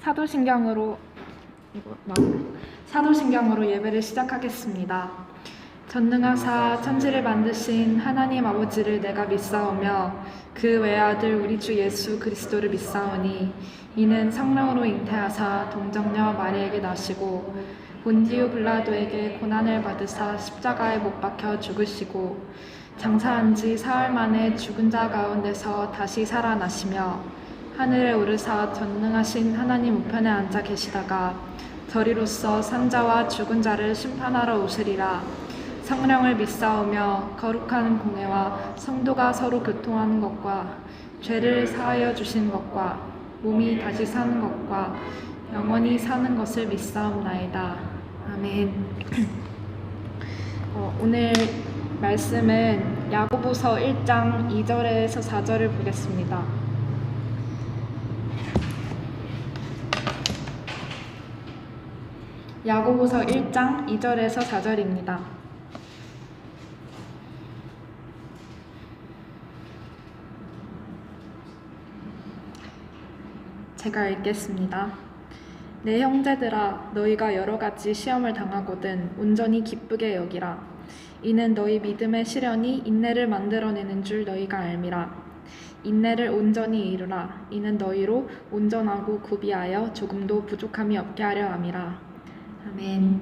사도신경으로 사도신경으로 예배를 시작하겠습니다. 전능하사 천지를 만드신 하나님 아버지를 내가 믿사오며 그 외아들 우리 주 예수 그리스도를 믿사오니 이는 성령으로 잉태하사 동정녀 마리에게 나시고 본디오 빌라도에게 고난을 받으사 십자가에 못 박혀 죽으시고 장사한 지 사흘 만에 죽은 자 가운데서 다시 살아나시며 하늘에 오르사 전능하신 하나님 우편에 앉아 계시다가 저리로서 산자와 죽은 자를 심판하러 오시리라. 성령을 믿사오며 거룩한 공회와 성도가 서로 교통하는 것과 죄를 사하여 주신 것과 몸이 다시 사는 것과 영원히 사는 것을 믿사옵나이다. 아멘. 오늘 말씀은 야고보서 1장 2절에서 4절을 보겠습니다. 야고보서 1장 2절에서 4절입니다. 제가 읽겠습니다. 내 형제들아, 너희가 여러 가지 시험을 당하거든 온전히 기쁘게 여기라. 이는 너희 믿음의 시련이 인내를 만들어내는 줄 너희가 알미라. 인내를 온전히 이루라. 이는 너희로 온전하고 구비하여 조금도 부족함이 없게 하려 함이라. 아멘.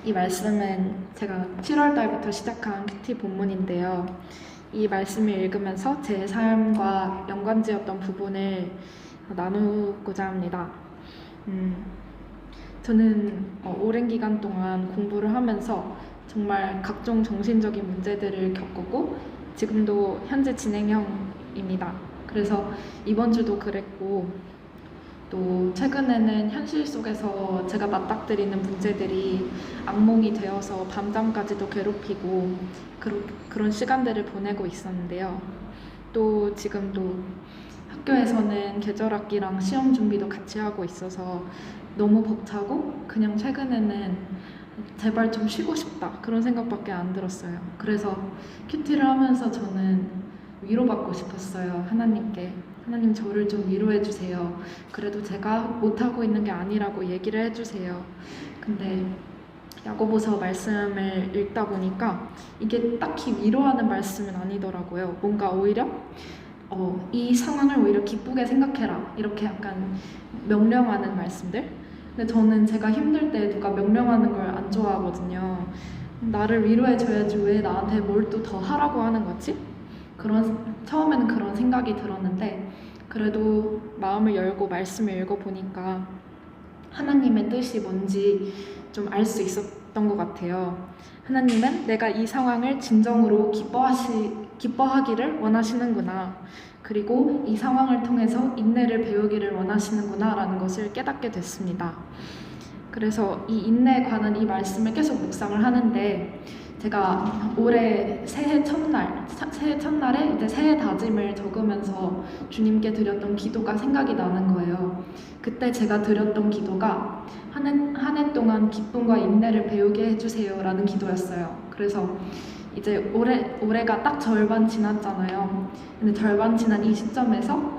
이 말씀은 제가 7월 달부터 시작한 큐티 본문인데요. 이 말씀을 읽으면서 제 삶과 연관지었던 부분을 나누고자 합니다. 저는 오랜 기간 동안 공부를 하면서 정말 각종 정신적인 문제들을 겪었고 지금도 현재 진행형입니다. 그래서 이번 주도 그랬고 또 최근에는 현실 속에서 제가 맞닥뜨리는 문제들이 악몽이 되어서 밤잠까지도 괴롭히고 그런 시간들을 보내고 있었는데요. 또 지금도 학교에서는 계절학기랑 시험 준비도 같이 하고 있어서 너무 벅차고 그냥 최근에는 제발 좀 쉬고 싶다 그런 생각밖에 안 들었어요. 그래서 큐티를 하면서 저는 위로받고 싶었어요. 하나님께. 하나님 저를 좀 위로해 주세요. 그래도 제가 못하고 있는 게 아니라고 얘기를 해주세요. 근데 야고보서 말씀을 읽다 보니까 이게 딱히 위로하는 말씀은 아니더라고요. 뭔가 오히려 이 상황을 오히려 기쁘게 생각해라 이렇게 약간 명령하는 말씀들. 근데 저는 제가 힘들 때 누가 명령하는 걸 안 좋아하거든요. 나를 위로해 줘야지 왜 나한테 뭘 또 더 하라고 하는 거지? 처음에는 그런 생각이 들었는데 그래도 마음을 열고 말씀을 읽어보니까 하나님의 뜻이 뭔지 좀 알 수 있었던 것 같아요. 하나님은 내가 이 상황을 진정으로 기뻐하기를 원하시는구나. 그리고 이 상황을 통해서 인내를 배우기를 원하시는구나 라는 것을 깨닫게 됐습니다. 그래서 이 인내에 관한 이 말씀을 계속 묵상을 하는데 제가 올해 새해 첫날에 이제 새해 다짐을 적으면서 주님께 드렸던 기도가 생각이 나는 거예요. 그때 제가 드렸던 기도가 한 해 동안 기쁨과 인내를 배우게 해주세요 라는 기도였어요. 그래서 이제 올해가 딱 절반 지났잖아요. 근데 절반 지난 이 시점에서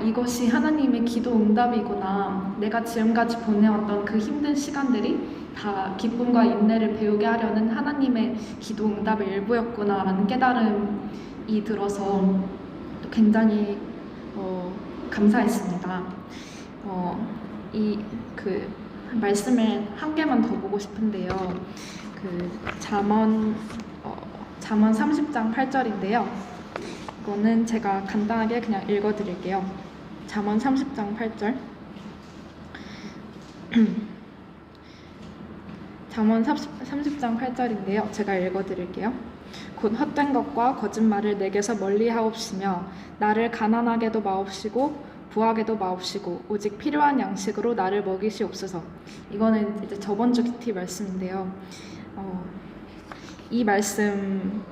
이것이 하나님의 기도 응답이구나. 내가 지금까지 보내왔던 그 힘든 시간들이 다 기쁨과 인내를 배우게 하려는 하나님의 기도 응답의 일부였구나 라는 깨달음이 들어서 굉장히 감사했습니다. 그 말씀을 한 개만 더 보고 싶은데요. 그 잠언 30장 8절인데요. 이거는 제가 간단하게 그냥 읽어드릴게요. 잠언 30장 8절. 잠언 30장 8절인데요. 제가 읽어드릴게요. 곧 헛된 것과 거짓말을 내게서 멀리하옵시며 나를 가난하게도 마옵시고 부하게도 마옵시고 오직 필요한 양식으로 나를 먹이시옵소서. 이거는 이제 저번 주 큐티 말씀인데요. 이 말씀처럼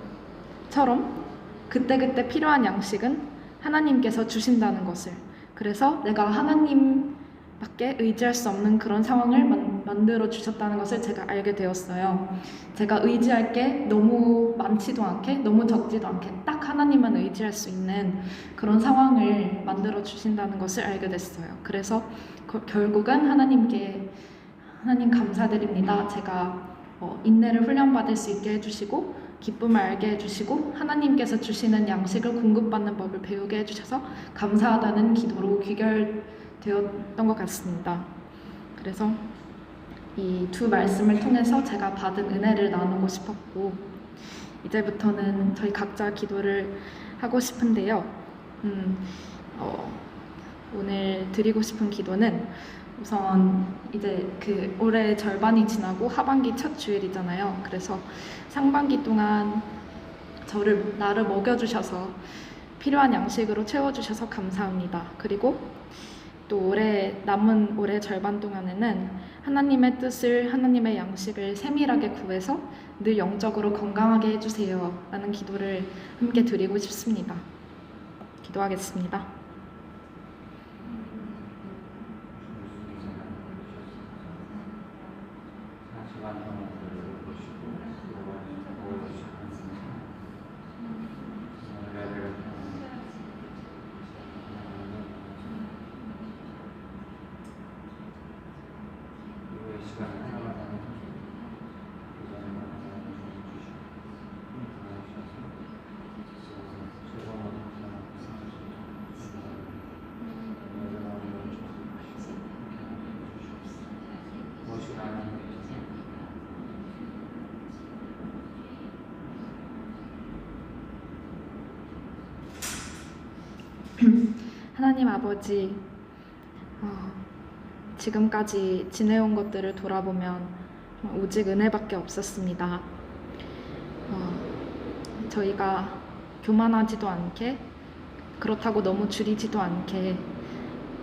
그때그때 필요한 양식은 하나님께서 주신다는 것을, 그래서 내가 하나님밖에 의지할 수 없는 그런 상황을 만들어 주셨다는 것을 제가 알게 되었어요. 제가 의지할 게 너무 많지도 않게 너무 적지도 않게 딱 하나님만 의지할 수 있는 그런 상황을 만들어 주신다는 것을 알게 됐어요. 그래서 결국은 하나님 감사드립니다. 제가 인내를 훈련받을 수 있게 해주시고 기쁨을 알게 해주시고 하나님께서 주시는 양식을 공급받는 법을 배우게 해주셔서 감사하다는 기도로 귀결되었던 것 같습니다. 그래서 이 두 말씀을 통해서 제가 받은 은혜를 나누고 싶었고 이제부터는 저희 각자 기도를 하고 싶은데요. 오늘 드리고 싶은 기도는 우선 이제 올해 절반이 지나고 하반기 첫 주일이잖아요. 그래서 상반기 동안 나를 먹여주셔서 필요한 양식으로 채워주셔서 감사합니다. 그리고 또 남은 올해 절반 동안에는 하나님의 뜻을, 하나님의 양식을 세밀하게 구해서 늘 영적으로 건강하게 해주세요 라는 기도를 함께 드리고 싶습니다. 기도하겠습니다. 하나님 아버지, 지금까지 지내온 것들을 돌아보면 오직 은혜밖에 없었습니다. 저희가 교만하지도 않게, 그렇다고 너무 줄이지도 않게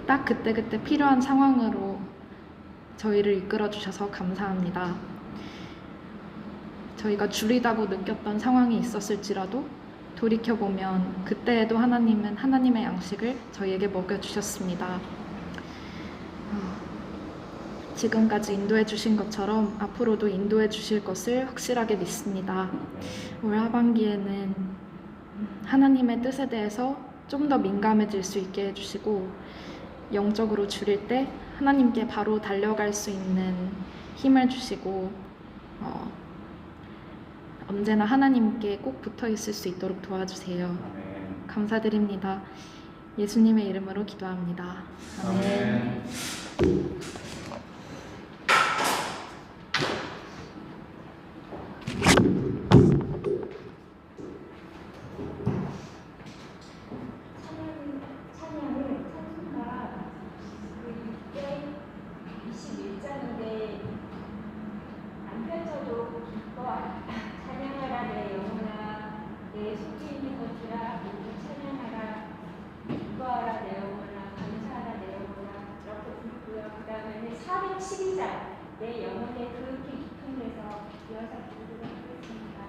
딱 그때그때 필요한 상황으로 저희를 이끌어 주셔서 감사합니다. 저희가 줄이다고 느꼈던 상황이 있었을지라도 돌이켜보면 그때에도 하나님은 하나님의 양식을 저희에게 먹여주셨습니다. 지금까지 인도해 주신 것처럼 앞으로도 인도해 주실 것을 확실하게 믿습니다. 올 하반기에는 하나님의 뜻에 대해서 좀 더 민감해질 수 있게 해주시고 영적으로 줄일 때 하나님께 바로 달려갈 수 있는 힘을 주시고 언제나 하나님께 꼭 붙어 있을 수 있도록 도와주세요. 감사드립니다. 예수님의 이름으로 기도합니다. 아멘. 내 영혼에 그렇게 깊은 데서 이어서 부르도록 하겠습니다.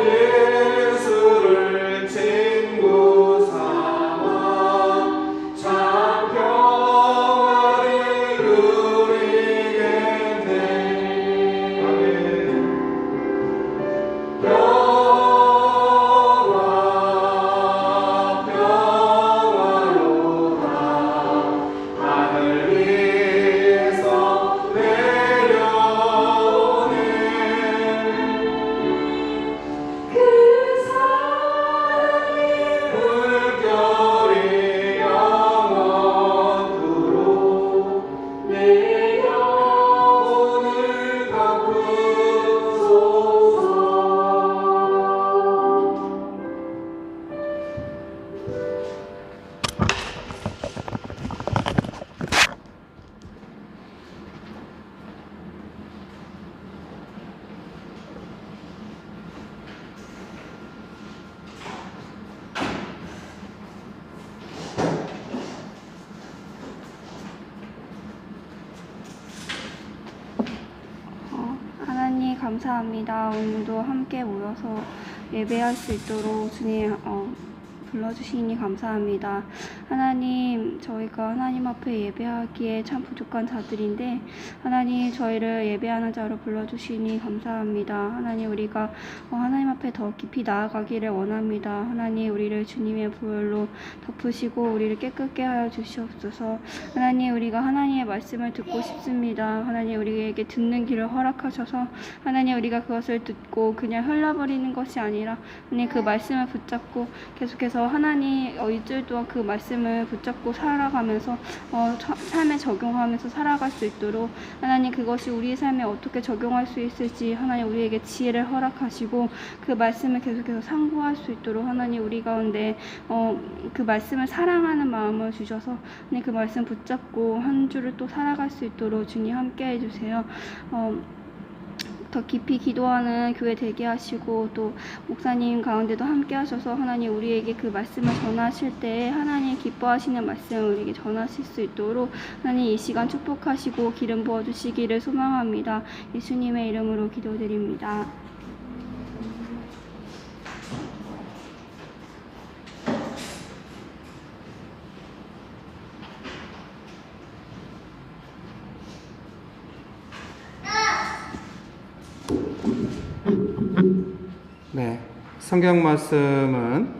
예수를 친구 삼아 참 평화를 누리게 돼. 아멘. 평화로다 하늘 위에서 내려오네. 그 사랑이 물결이 영원토록 내 영혼을 덮으소서. 하나님 감사합니다. 오늘도 함께 모여서 예배할 수 있도록 주님 불러주시니 감사합니다. 하나님, 저희가 하나님 앞에 예배하기에 참 부족한 자들인데 하나님 저희를 예배하는 자로 불러주시니 감사합니다. 하나님, 우리가 하나님 앞에 더 깊이 나아가기를 원합니다. 하나님, 우리를 주님의 보혈로 덮으시고 우리를 깨끗게 하여 주시옵소서. 하나님, 우리가 하나님의 말씀을 듣고 싶습니다. 하나님, 우리에게 듣는 길을 허락하셔서 하나님, 우리가 그것을 듣고 그냥 흘러버리는 것이 아니라 하나님 그 말씀을 붙잡고 계속해서 하나님 일주일 동안 그 말씀을 붙잡고 살아가면서 삶에 적용하면서 살아갈 수 있도록 하나님, 그것이 우리 삶에 어떻게 적용할 수 있을지 하나님 우리에게 지혜를 허락하시고 그 말씀을 계속해서 상고할 수 있도록 하나님 우리 가운데 그 말씀을 사랑하는 마음을 주셔서 하나님 그 말씀 붙잡고 한 주를 또 살아갈 수 있도록 주님 함께 해주세요. 더 깊이 기도하는 교회 되게 하시고 또 목사님 가운데도 함께 하셔서 하나님 우리에게 그 말씀을 전하실 때 하나님 기뻐하시는 말씀을 우리에게 전하실 수 있도록 하나님 이 시간 축복하시고 기름 부어주시기를 소망합니다. 예수님의 이름으로 기도드립니다. 네, 성경 말씀은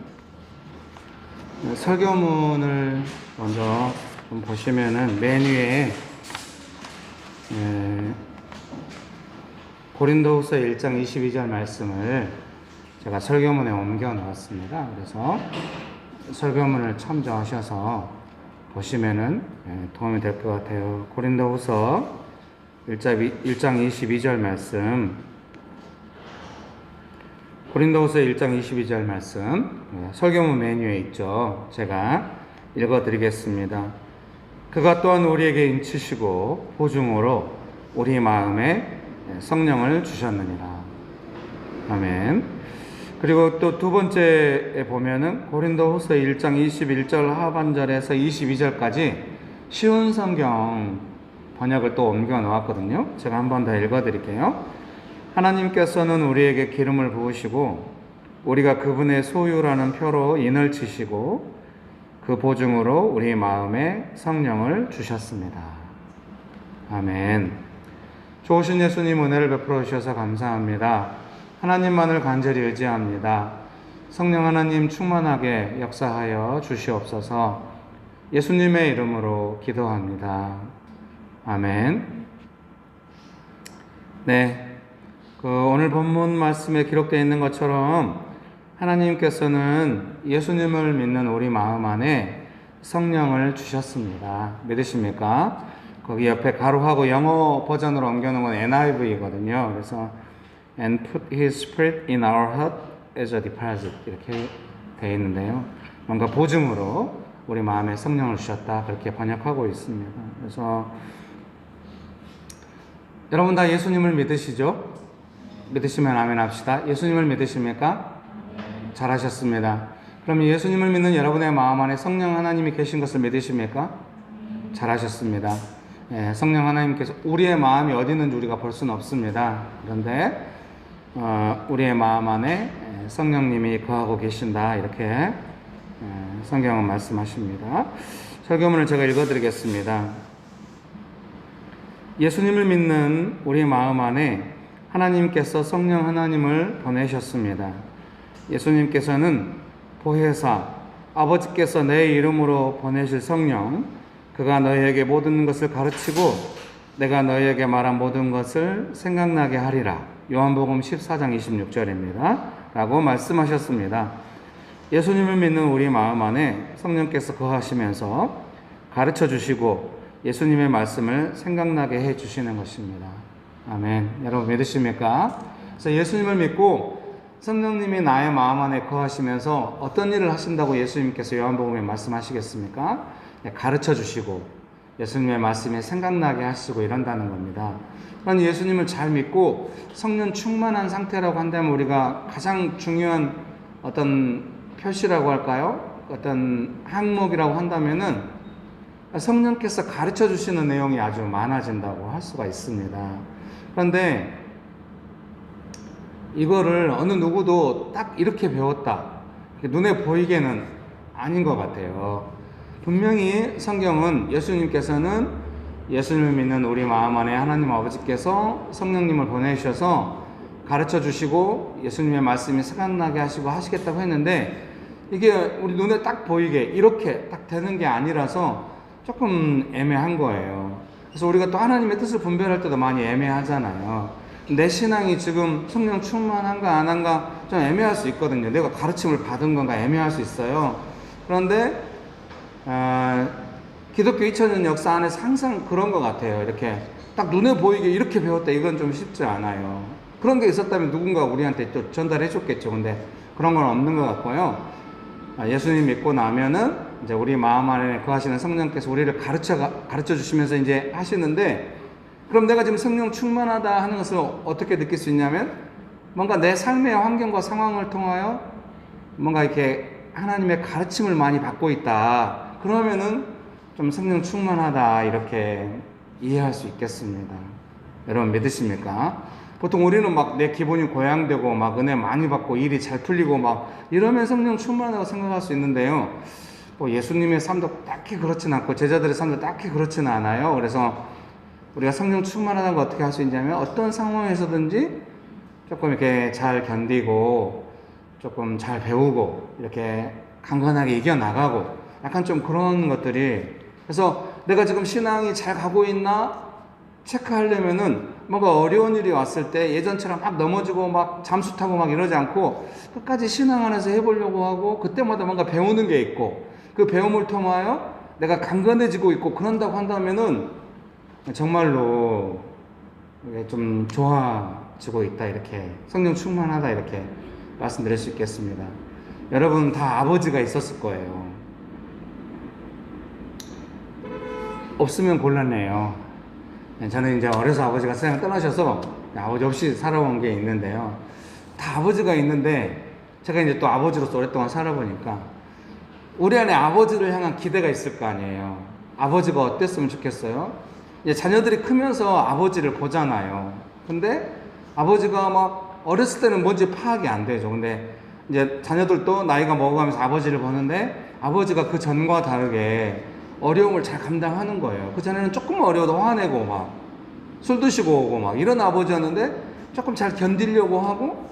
설교문을 먼저 좀 보시면은 맨 위에 고린도후서 1장 22절 말씀을 제가 설교문에 옮겨 놓았습니다. 그래서 설교문을 참조하셔서 보시면은 도움이 될 것 같아요. 고린도후서 1장 22절 말씀, 고린도후서 1장 22절 말씀, 설교문 메뉴에 있죠. 제가 읽어드리겠습니다. 그가 또한 우리에게 인치시고 보증으로 우리 마음에 성령을 주셨느니라. 아멘. 그리고 또 두 번째에 보면은 고린도후서 1장 21절 하반절에서 22절까지 쉬운 성경 번역을 또 옮겨 놓았거든요. 제가 한 번 더 읽어드릴게요. 하나님께서는 우리에게 기름을 부으시고 우리가 그분의 소유라는 표로 인을 치시고 그 보증으로 우리 마음에 성령을 주셨습니다. 아멘. 좋으신 예수님 은혜를 베풀어 주셔서 감사합니다. 하나님만을 간절히 의지합니다. 성령 하나님 충만하게 역사하여 주시옵소서. 예수님의 이름으로 기도합니다. 아멘. 네. 오늘 본문 말씀에 기록되어 있는 것처럼 하나님께서는 예수님을 믿는 우리 마음 안에 성령을 주셨습니다. 믿으십니까? 거기 옆에 가로하고 영어 버전으로 옮겨놓은 건 NIV거든요. 그래서 And put His Spirit in our heart as a deposit 이렇게 되어 있는데요. 뭔가 보증으로 우리 마음에 성령을 주셨다 그렇게 번역하고 있습니다. 그래서 여러분 다 예수님을 믿으시죠? 믿으시면 아멘 합시다. 예수님을 믿으십니까? 잘하셨습니다. 그럼 예수님을 믿는 여러분의 마음 안에 성령 하나님이 계신 것을 믿으십니까? 잘하셨습니다. 성령 하나님께서 우리의 마음이 어디 있는지 우리가 볼 수는 없습니다. 그런데 우리의 마음 안에 성령님이 거하고 계신다 이렇게 성경은 말씀하십니다. 설교문을 제가 읽어드리겠습니다. 예수님을 믿는 우리 마음 안에 하나님께서 성령 하나님을 보내셨습니다. 예수님께서는 보혜사, 아버지께서 내 이름으로 보내실 성령, 그가 너희에게 모든 것을 가르치고 내가 너희에게 말한 모든 것을 생각나게 하리라. 요한복음 14장 26절입니다. 라고 말씀하셨습니다. 예수님을 믿는 우리 마음 안에 성령께서 거하시면서 가르쳐 주시고 예수님의 말씀을 생각나게 해 주시는 것입니다. 아멘. 여러분 믿으십니까? 그래서 예수님을 믿고 성령님이 나의 마음 안에 거하시면서 어떤 일을 하신다고 예수님께서 요한복음에 말씀하시겠습니까? 가르쳐 주시고 예수님의 말씀이 생각나게 하시고 이런다는 겁니다. 그런 예수님을 잘 믿고 성령 충만한 상태라고 한다면 우리가 가장 중요한 어떤 표시라고 할까요? 어떤 항목이라고 한다면은 성령께서 가르쳐 주시는 내용이 아주 많아진다고 할 수가 있습니다. 그런데 이거를 어느 누구도 딱 이렇게 배웠다, 눈에 보이게는 아닌 것 같아요. 분명히 성경은 예수님께서는 예수님을 믿는 우리 마음 안에 하나님 아버지께서 성령님을 보내셔서 가르쳐 주시고 예수님의 말씀이 생각나게 하시고 하시겠다고 했는데 이게 우리 눈에 딱 보이게 이렇게 딱 되는 게 아니라서 조금 애매한 거예요. 그래서 우리가 또 하나님의 뜻을 분별할 때도 많이 애매하잖아요. 내 신앙이 지금 성령 충만한가 안 한가 좀 애매할 수 있거든요. 내가 가르침을 받은 건가 애매할 수 있어요. 그런데 기독교 2000년 역사 안에서 항상 그런 것 같아요. 이렇게 딱 눈에 보이게 이렇게 배웠다, 이건 좀 쉽지 않아요. 그런 게 있었다면 누군가 우리한테 또 전달해 줬겠죠. 근데 그런 건 없는 것 같고요. 예수님 믿고 나면은 이제 우리 마음 안에 거하시는 성령께서 우리를 가르쳐 주시면서 이제 하시는데, 그럼 내가 지금 성령 충만하다 하는 것을 어떻게 느낄 수 있냐면, 뭔가 내 삶의 환경과 상황을 통하여 뭔가 이렇게 하나님의 가르침을 많이 받고 있다. 그러면은 좀 성령 충만하다 이렇게 이해할 수 있겠습니다. 여러분 믿으십니까? 보통 우리는 막 내 기분이 고양되고 막 은혜 많이 받고 일이 잘 풀리고 막 이러면 성령 충만하다고 생각할 수 있는데요. 뭐 예수님의 삶도 딱히 그렇진 않고 제자들의 삶도 딱히 그렇지는 않아요. 그래서 우리가 성령 충만하다는 걸 어떻게 할 수 있냐면 어떤 상황에서든지 조금 이렇게 잘 견디고 조금 잘 배우고 이렇게 강건하게 이겨나가고 약간 좀 그런 것들이, 그래서 내가 지금 신앙이 잘 가고 있나 체크하려면은 뭔가 어려운 일이 왔을 때 예전처럼 막 넘어지고 막 잠수 타고 막 이러지 않고 끝까지 신앙 안에서 해보려고 하고 그때마다 뭔가 배우는 게 있고 그 배움을 통하여 내가 강건해지고 있고 그런다고 한다면은 정말로 좀 좋아지고 있다, 이렇게 성령 충만하다 이렇게 말씀드릴 수 있겠습니다. 여러분 다 아버지가 있었을 거예요. 없으면 곤란해요. 저는 이제 어려서 아버지가 세상 떠나셔서 아버지 없이 살아온 게 있는데요. 다 아버지가 있는데 제가 이제 또 아버지로서 오랫동안 살아보니까 우리 안에 아버지를 향한 기대가 있을 거 아니에요. 아버지가 어땠으면 좋겠어요? 이제 자녀들이 크면서 아버지를 보잖아요. 근데 아버지가 막 어렸을 때는 뭔지 파악이 안 되죠. 근데 이제 자녀들도 나이가 먹어가면서 아버지를 보는데 아버지가 그 전과 다르게 어려움을 잘 감당하는 거예요. 그 전에는 조금 어려워도 화내고 막 술 드시고 오고 막 이런 아버지였는데 조금 잘 견디려고 하고,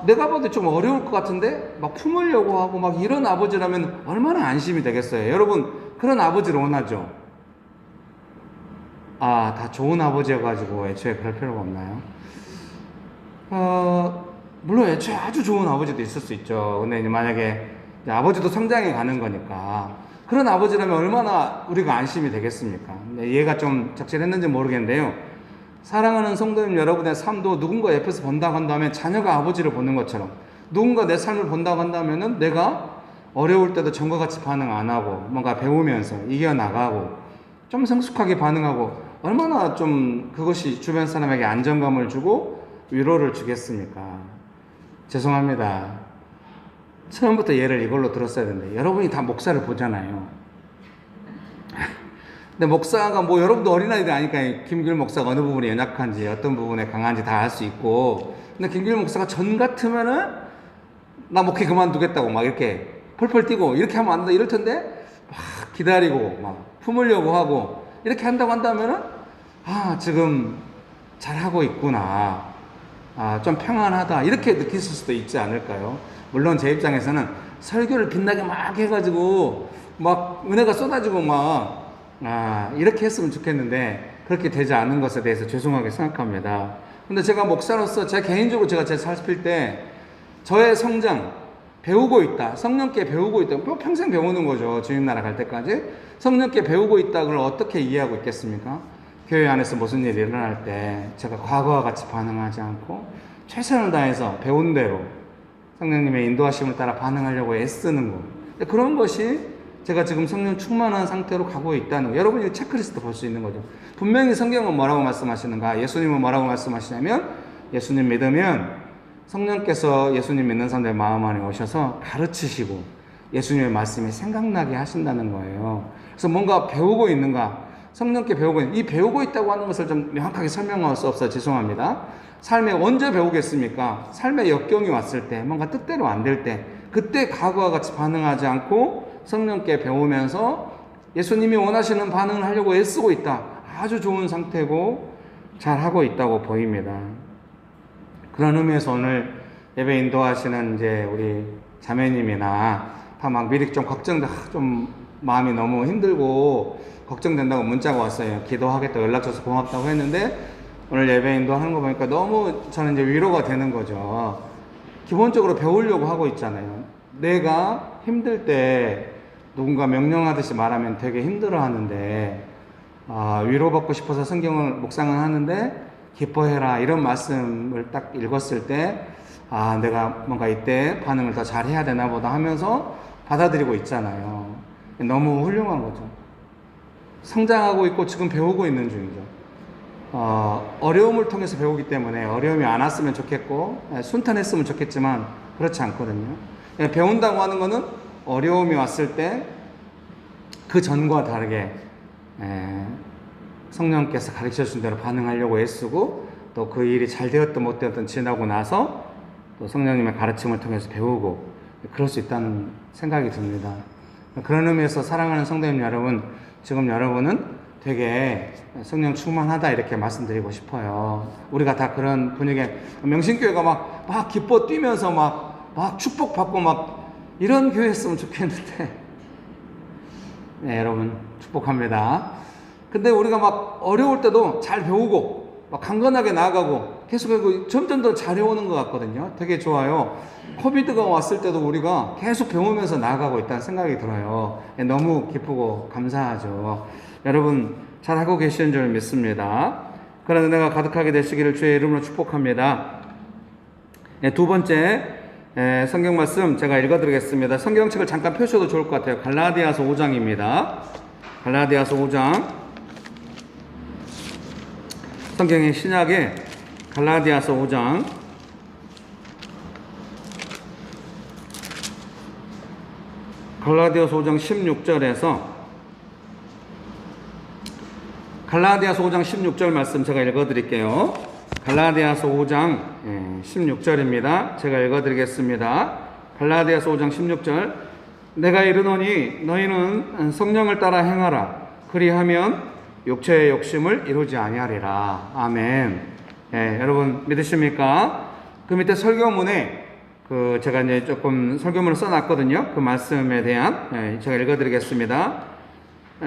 내가 봐도 좀 어려울 것 같은데 막 품으려고 하고 막 이런 아버지라면 얼마나 안심이 되겠어요. 여러분 그런 아버지를 원하죠? 다 좋은 아버지여가지고 애초에 그럴 필요가 없나요? 물론 애초에 아주 좋은 아버지도 있을 수 있죠. 근데 이제 만약에 아버지도 성장해 가는 거니까 그런 아버지라면 얼마나 우리가 안심이 되겠습니까? 이해가 좀 적절했는지 모르겠는데요. 사랑하는 성도님 여러분의 삶도 누군가 옆에서 본다고 한다면 자녀가 아버지를 보는 것처럼 누군가 내 삶을 본다고 한다면은 내가 어려울 때도 전과 같이 반응 안 하고 뭔가 배우면서 이겨나가고 좀 성숙하게 반응하고 얼마나 좀 그것이 주변 사람에게 안정감을 주고 위로를 주겠습니까? 죄송합니다. 처음부터 예를 이걸로 들었어야 되는데 여러분이 다 목사를 보잖아요. 근데 목사가 뭐 여러분도 어린아이들 아니까 김길 목사가 어느 부분이 연약한지 어떤 부분에 강한지 다 알 수 있고, 근데 김길 목사가 전 같으면은 나 목회 그만두겠다고 막 이렇게 펄펄 뛰고 이렇게 하면 안 된다 이럴 텐데 막 기다리고 막 품으려고 하고 이렇게 한다고 한다면은 지금 잘하고 있구나, 좀 평안하다 이렇게 느낄 수도 있지 않을까요? 물론 제 입장에서는 설교를 빛나게 막 해가지고 막 은혜가 쏟아지고 막 이렇게 했으면 좋겠는데 그렇게 되지 않은 것에 대해서 죄송하게 생각합니다. 근데 제가 목사로서 제 개인적으로 제가 살필 때 저의 성장, 배우고 있다, 성령께 배우고 있다, 평생 배우는 거죠. 주님 나라 갈 때까지 성령께 배우고 있다, 그걸 어떻게 이해하고 있겠습니까? 교회 안에서 무슨 일이 일어날 때 제가 과거와 같이 반응하지 않고 최선을 다해서 배운 대로 성령님의 인도하심을 따라 반응하려고 애쓰는 것, 그런 것이 제가 지금 성령 충만한 상태로 가고 있다는 거. 여러분이 체크리스트 볼 수 있는 거죠. 분명히 성경은 뭐라고 말씀하시는가? 예수님은 뭐라고 말씀하시냐면, 예수님 믿으면 성령께서 예수님 믿는 사람들의 마음 안에 오셔서 가르치시고 예수님의 말씀이 생각나게 하신다는 거예요. 그래서 뭔가 배우고 있는가? 성령께 배우고 있는, 이 배우고 있다고 하는 것을 좀 명확하게 설명할 수 없어요. 죄송합니다. 삶에 언제 배우겠습니까? 삶의 역경이 왔을 때, 뭔가 뜻대로 안 될 때, 그때 과거와 같이 반응하지 않고 성령께 배우면서 예수님이 원하시는 반응을 하려고 애쓰고 있다. 아주 좋은 상태고 잘하고 있다고 보입니다. 그런 의미에서 오늘 예배 인도하시는 이제 우리 자매님이나 다 막 미리 좀 걱정돼, 좀 마음이 너무 힘들고 걱정된다고 문자가 왔어요. 기도하겠다고 연락 줘서 고맙다고 했는데 오늘 예배 인도하는 거 보니까 너무 저는 이제 위로가 되는 거죠. 기본적으로 배우려고 하고 있잖아요. 내가 힘들 때 누군가 명령하듯이 말하면 되게 힘들어 하는데, 위로받고 싶어서 성경을 묵상을 하는데 기뻐해라 이런 말씀을 딱 읽었을 때 내가 뭔가 이때 반응을 더 잘해야 되나 보다 하면서 받아들이고 있잖아요. 너무 훌륭한 거죠. 성장하고 있고 지금 배우고 있는 중이죠. 어려움을 통해서 배우기 때문에 어려움이 안 왔으면 좋겠고 순탄했으면 좋겠지만 그렇지 않거든요. 배운다고 하는 거는 어려움이 왔을 때 그 전과 다르게 성령께서 가르쳐 준 대로 반응하려고 애쓰고 또 그 일이 잘 되었든 못 되었든 지나고 나서 또 성령님의 가르침을 통해서 배우고 그럴 수 있다는 생각이 듭니다. 그런 의미에서 사랑하는 성도님 여러분, 지금 여러분은 되게 성령 충만하다 이렇게 말씀드리고 싶어요. 우리가 다 그런 분위기에, 명신교회가 막 기뻐 뛰면서 막 축복받고 막 이런 교회였으면 좋겠는데 네, 여러분 축복합니다. 근데 우리가 막 어려울 때도 잘 배우고 막 강건하게 나아가고 계속 점점 더 잘해오는 것 같거든요. 되게 좋아요. 코비드가 왔을 때도 우리가 계속 배우면서 나아가고 있다는 생각이 들어요. 너무 기쁘고 감사하죠. 여러분 잘하고 계시는 줄 믿습니다. 그런 은혜가 가득하게 되시기를 주의 이름으로 축복합니다. 두 번째 성경 말씀 제가 읽어드리겠습니다. 성경책을 잠깐 펴셔도 좋을 것 같아요. 갈라디아서 5장입니다. 갈라디아서 5장. 성경의 신약에 갈라디아서 5장. 갈라디아서 5장 16절에서 갈라디아서 5장 16절 말씀 제가 읽어드릴게요. 갈라디아서 5장 16절입니다. 제가 읽어드리겠습니다. 갈라디아서 5장 16절. 내가 이르노니 너희는 성령을 따라 행하라. 그리하면 육체의 욕심을 이루지 아니하리라. 아멘. 여러분 믿으십니까? 그 밑에 설교문에 제가 이제 조금 설교문을 써놨거든요. 그 말씀에 대한 제가 읽어드리겠습니다.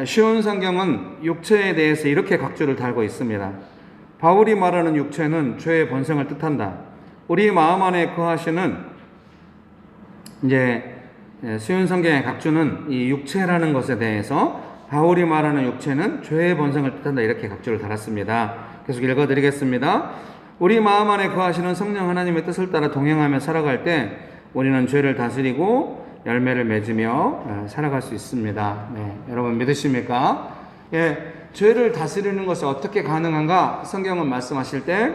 쉬운 성경은 육체에 대해서 이렇게 각주를 달고 있습니다. 바울이 말하는 육체는 죄의 본성을 뜻한다. 우리 마음 안에 거하시는 이제 쉬운 성경의 각주는 이 육체라는 것에 대해서 바울이 말하는 육체는 죄의 본성을 뜻한다. 이렇게 각주를 달았습니다. 계속 읽어드리겠습니다. 우리 마음 안에 거하시는 성령 하나님의 뜻을 따라 동행하며 살아갈 때 우리는 죄를 다스리고 열매를 맺으며 살아갈 수 있습니다. 네, 여러분 믿으십니까? 죄를 다스리는 것이 어떻게 가능한가? 성경은 말씀하실 때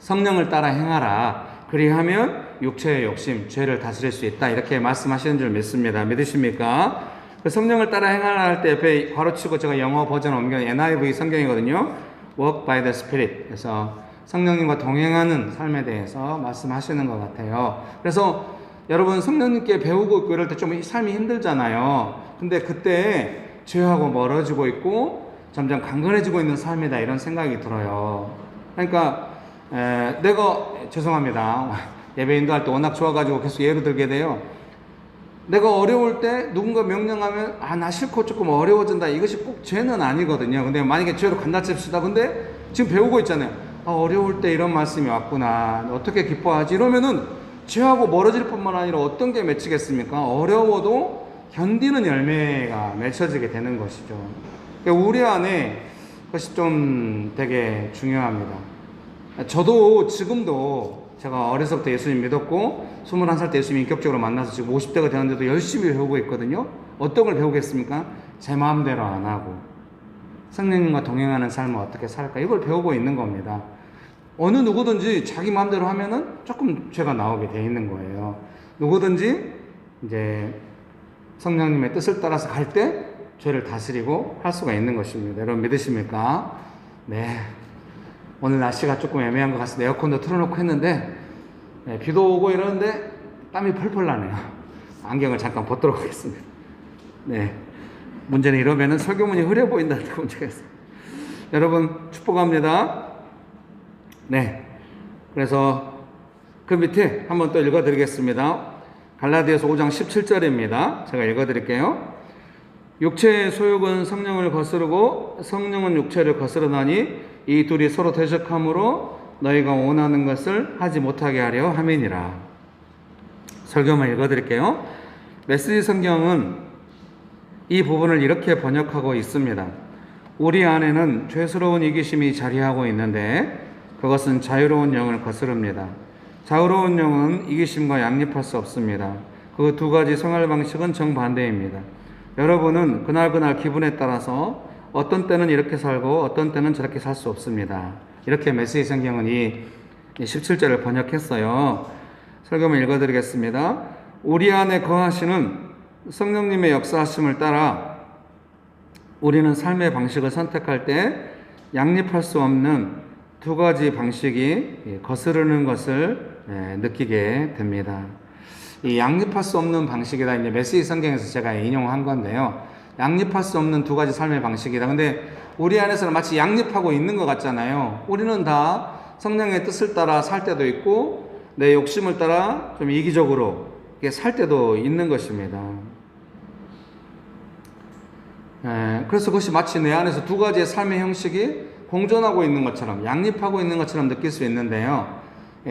성령을 따라 행하라. 그리하면 육체의 욕심, 죄를 다스릴 수 있다. 이렇게 말씀하시는 줄 믿습니다. 믿으십니까? 성령을 따라 행하라 할 때 옆에 괄호치고 제가 영어 버전 옮겨 NIV 성경이거든요. Walk by the Spirit. 그래서 성령님과 동행하는 삶에 대해서 말씀하시는 것 같아요. 그래서 여러분 성령님께 배우고 있고 이럴 때 좀 삶이 힘들잖아요. 근데 그때 죄하고 멀어지고 있고 점점 강건해지고 있는 삶이다 이런 생각이 들어요. 그러니까 내가 죄송합니다. 예배 인도할 때 워낙 좋아가지고 계속 예로 들게 돼요. 내가 어려울 때 누군가 명령하면 나 싫고 조금 어려워진다. 이것이 꼭 죄는 아니거든요. 근데 만약에 죄로 간다 칩시다. 근데 지금 배우고 있잖아요. 어려울 때 이런 말씀이 왔구나. 어떻게 기뻐하지? 이러면은 죄하고 멀어질 뿐만 아니라 어떤 게 맺히겠습니까? 어려워도 견디는 열매가 맺혀지게 되는 것이죠. 그러니까 우리 안에 그것이 좀 되게 중요합니다. 저도 지금도 제가 어려서부터 예수님 믿었고 21살 때 예수님 인격적으로 만나서 지금 50대가 되었는데도 열심히 배우고 있거든요. 어떤 걸 배우겠습니까? 제 마음대로 안 하고 성령님과 동행하는 삶을 어떻게 살까 이걸 배우고 있는 겁니다. 어느 누구든지 자기 마음대로 하면은 조금 죄가 나오게 돼 있는 거예요. 누구든지 이제 성령님의 뜻을 따라서 갈 때 죄를 다스리고 할 수가 있는 것입니다. 여러분 믿으십니까? 네. 오늘 날씨가 조금 애매한 것 같습니다. 에어컨도 틀어놓고 했는데 비도 오고 이러는데 땀이 펄펄 나네요. 안경을 잠깐 벗도록 하겠습니다. 네. 문제는 이러면은 설교문이 흐려 보인다는 문제가 있어요. 여러분 축복합니다. 네. 그래서 그 밑에 한번 또 읽어드리겠습니다. 갈라디아서 5장 17절입니다. 제가 읽어드릴게요. 육체의 소욕은 성령을 거스르고 성령은 육체를 거스르나니 이 둘이 서로 대적하므로 너희가 원하는 것을 하지 못하게 하려 함이니라. 설교만 읽어드릴게요. 메시지 성경은 이 부분을 이렇게 번역하고 있습니다. 우리 안에는 죄스러운 이기심이 자리하고 있는데 그것은 자유로운 영을 거스릅니다. 자유로운 영은 이기심과 양립할 수 없습니다. 그 두 가지 생활 방식은 정반대입니다. 여러분은 그날 기분에 따라서 어떤 때는 이렇게 살고 어떤 때는 저렇게 살 수 없습니다. 이렇게 메시지 성경은 이 17절을 번역했어요. 설교만 읽어드리겠습니다. 우리 안에 거하시는 성령님의 역사하심을 따라 우리는 삶의 방식을 선택할 때 양립할 수 없는 두 가지 방식이 거스르는 것을 느끼게 됩니다. 이 양립할 수 없는 방식이다. 이제 메시지 성경에서 제가 인용한 건데요. 양립할 수 없는 두 가지 삶의 방식이다. 근데 우리 안에서는 마치 양립하고 있는 것 같잖아요. 우리는 다 성령의 뜻을 따라 살 때도 있고 내 욕심을 따라 좀 이기적으로 살 때도 있는 것입니다. 그래서 그것이 마치 내 안에서 두 가지의 삶의 형식이 공존하고 있는 것처럼 양립하고 있는 것처럼 느낄 수 있는데요.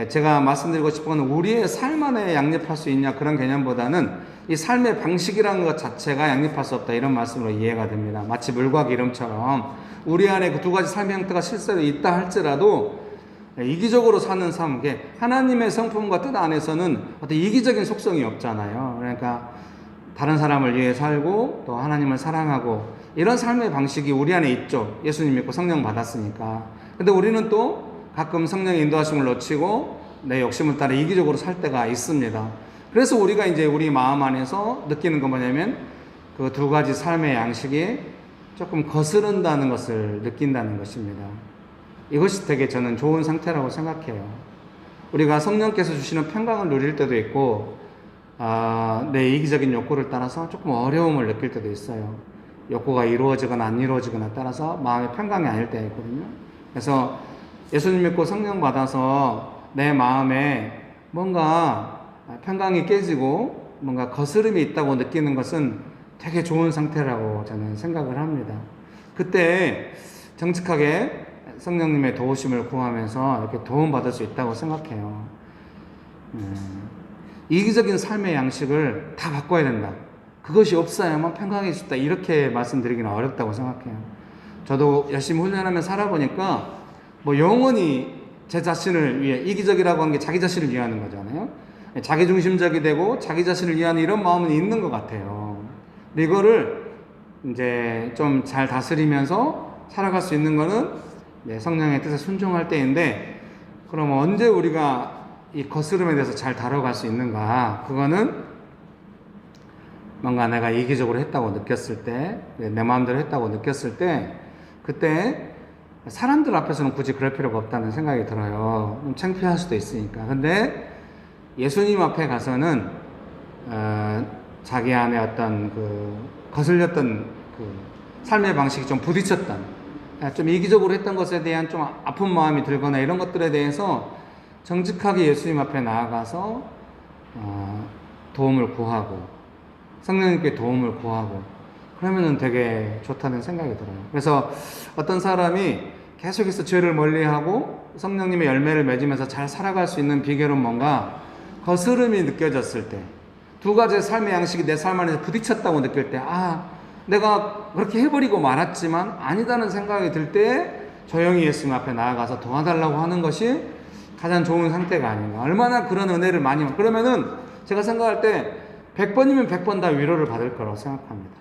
제가 말씀드리고 싶은 건 우리의 삶 안에 양립할 수 있냐 그런 개념보다는 이 삶의 방식이라는 것 자체가 양립할 수 없다 이런 말씀으로 이해가 됩니다. 마치 물과 기름처럼 우리 안에 그 두 가지 삶의 형태가 실제로 있다 할지라도 이기적으로 사는 삶, 하나님의 성품과 뜻 안에서는 어떤 이기적인 속성이 없잖아요. 그러니까 다른 사람을 위해 살고 또 하나님을 사랑하고 이런 삶의 방식이 우리 안에 있죠. 예수님 믿고 성령 받았으니까. 근데 우리는 또 가끔 성령의 인도하심을 놓치고 내 욕심을 따라 이기적으로 살 때가 있습니다. 그래서 우리가 이제 우리 마음 안에서 느끼는 건 뭐냐면 그 두 가지 삶의 양식이 조금 거스른다는 것을 느낀다는 것입니다. 이것이 되게 저는 좋은 상태라고 생각해요. 우리가 성령께서 주시는 평강을 누릴 때도 있고 내 이기적인 욕구를 따라서 조금 어려움을 느낄 때도 있어요. 욕구가 이루어지거나 안 이루어지거나 따라서 마음의 평강이 아닐 때가 있거든요. 그래서 예수님 믿고 성령 받아서 내 마음에 뭔가 평강이 깨지고 뭔가 거스름이 있다고 느끼는 것은 되게 좋은 상태라고 저는 생각을 합니다. 그때 정직하게 성령님의 도우심을 구하면서 이렇게 도움받을 수 있다고 생각해요. 이기적인 삶의 양식을 다 바꿔야 된다. 그것이 없어야만 평강이 있다. 이렇게 말씀드리기는 어렵다고 생각해요. 저도 열심히 훈련하며 살아보니까 영원히 제 자신을 위해 이기적이라고 하는 게 자기 자신을 위하는 거잖아요. 자기중심적이 되고 자기 자신을 위하는 이런 마음은 있는 것 같아요. 근데 이거를 이제 좀 잘 다스리면서 살아갈 수 있는 거는 성령의 뜻에 순종할 때인데, 그럼 언제 우리가 이 거스름에 대해서 잘 다뤄갈 수 있는가? 그거는 뭔가 내가 이기적으로 했다고 느꼈을 때, 내 마음대로 했다고 느꼈을 때, 그때 사람들 앞에서는 굳이 그럴 필요가 없다는 생각이 들어요. 좀 창피할 수도 있으니까. 근데 예수님 앞에 가서는 자기 안에 어떤 그 거슬렸던 그 삶의 방식이 좀 부딪혔던, 좀 이기적으로 했던 것에 대한 좀 아픈 마음이 들거나 이런 것들에 대해서 정직하게 예수님 앞에 나아가서 도움을 구하고 성령님께 도움을 구하고 그러면은 되게 좋다는 생각이 들어요. 그래서 어떤 사람이 계속해서 죄를 멀리하고 성령님의 열매를 맺으면서 잘 살아갈 수 있는 비결은 뭔가 거스름이 느껴졌을 때, 두 가지의 삶의 양식이 내 삶 안에서 부딪혔다고 느낄 때, 내가 그렇게 해버리고 말았지만 아니다는 생각이 들 때 조용히 예수님 앞에 나아가서 도와달라고 하는 것이 가장 좋은 상태가 아닌가. 얼마나 그런 은혜를 많이, 그러면은 제가 생각할 때 100번이면 100번 다 위로를 받을 거라고 생각합니다.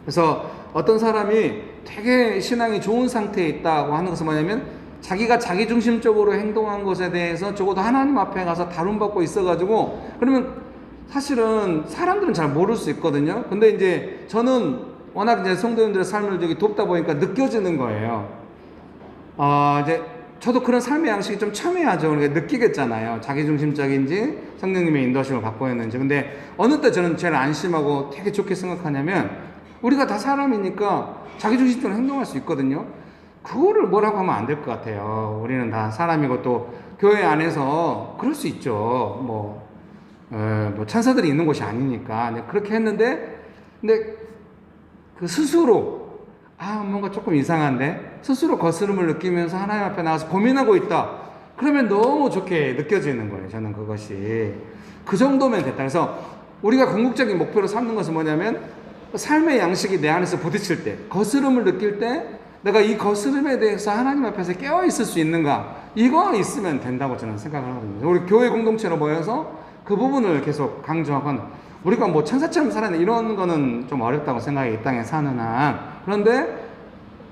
그래서 어떤 사람이 되게 신앙이 좋은 상태에 있다고 하는 것은 뭐냐면 자기가 자기중심적으로 행동한 것에 대해서 적어도 하나님 앞에 가서 다룸받고 있어가지고, 그러면 사실은 사람들은 잘 모를 수 있거든요. 근데 이제 저는 워낙 이제 성도님들의 삶을 저기 돕다 보니까 느껴지는 거예요. 이제 저도 그런 삶의 양식이 좀 첨예하죠. 그러니까 느끼겠잖아요. 자기중심적인지 성령님의 인도하심을 받고 있는지. 근데 어느 때 저는 제일 안심하고 되게 좋게 생각하냐면, 우리가 다 사람이니까 자기중심적으로 행동할 수 있거든요. 그거를 뭐라고 하면 안 될 것 같아요. 우리는 다 사람이고 또 교회 안에서 그럴 수 있죠. 뭐 천사들이 있는 곳이 아니니까. 그렇게 했는데, 근데 그 스스로 뭔가 조금 이상한데 스스로 거스름을 느끼면서 하나님 앞에 나가서 고민하고 있다. 그러면 너무 좋게 느껴지는 거예요. 저는 그것이 그 정도면 됐다. 그래서 우리가 궁극적인 목표로 삼는 것은 뭐냐면, 삶의 양식이 내 안에서 부딪힐 때, 거스름을 느낄 때 내가 이 거스름에 대해서 하나님 앞에서 깨어 있을 수 있는가, 이거 있으면 된다고 저는 생각을 하거든요. 우리 교회 공동체로 모여서 그 부분을 계속 강조하거나, 우리가 뭐 천사처럼 살아야 이런 거는 좀 어렵다고 생각해, 이 땅에 사는 한. 그런데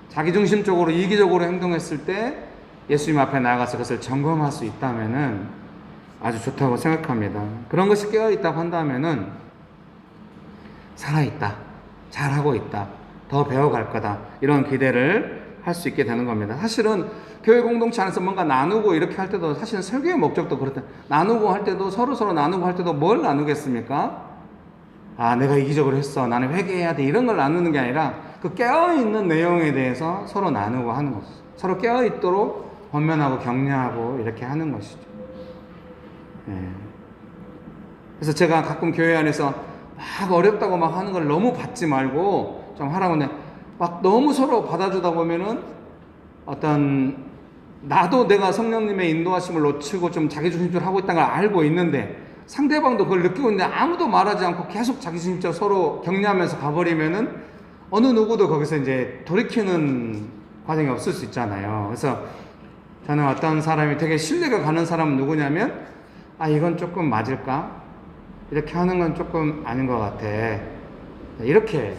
자기중심적으로 이기적으로 행동했을 때 예수님 앞에 나아가서 그것을 점검할 수 있다면은 아주 좋다고 생각합니다. 그런 것이 깨어있다고 한다면은 살아있다, 잘하고 있다, 더 배워갈 거다, 이런 기대를 할 수 있게 되는 겁니다. 사실은 교회 공동체 안에서 뭔가 나누고 이렇게 할 때도, 사실은 설교의 목적도 그렇다. 나누고 할 때도, 서로 나누고 할 때도 뭘 나누겠습니까? 내가 이기적으로 했어, 나는 회개해야 돼, 이런 걸 나누는 게 아니라 그 깨어있는 내용에 대해서 서로 나누고 하는 것이죠. 서로 깨어있도록 권면하고 격려하고 이렇게 하는 것이죠. 그래서 제가 가끔 교회 안에서 막 어렵다고 막 하는 걸 너무 받지 말고 좀 하라고 하는데, 막 너무 서로 받아주다 보면은 나도 내가 성령님의 인도하심을 놓치고 좀 자기중심적으로 하고 있다는 걸 알고 있는데, 상대방도 그걸 느끼고 있는데 아무도 말하지 않고 계속 자기중심적으로 서로 격려하면서 가버리면은 어느 누구도 거기서 이제 돌이키는 과정이 없을 수 있잖아요. 그래서 저는 어떤 사람이 되게 신뢰가 가는 사람은 누구냐면, 이건 조금 맞을까? 이렇게 하는 건 조금 아닌 것 같아. 이렇게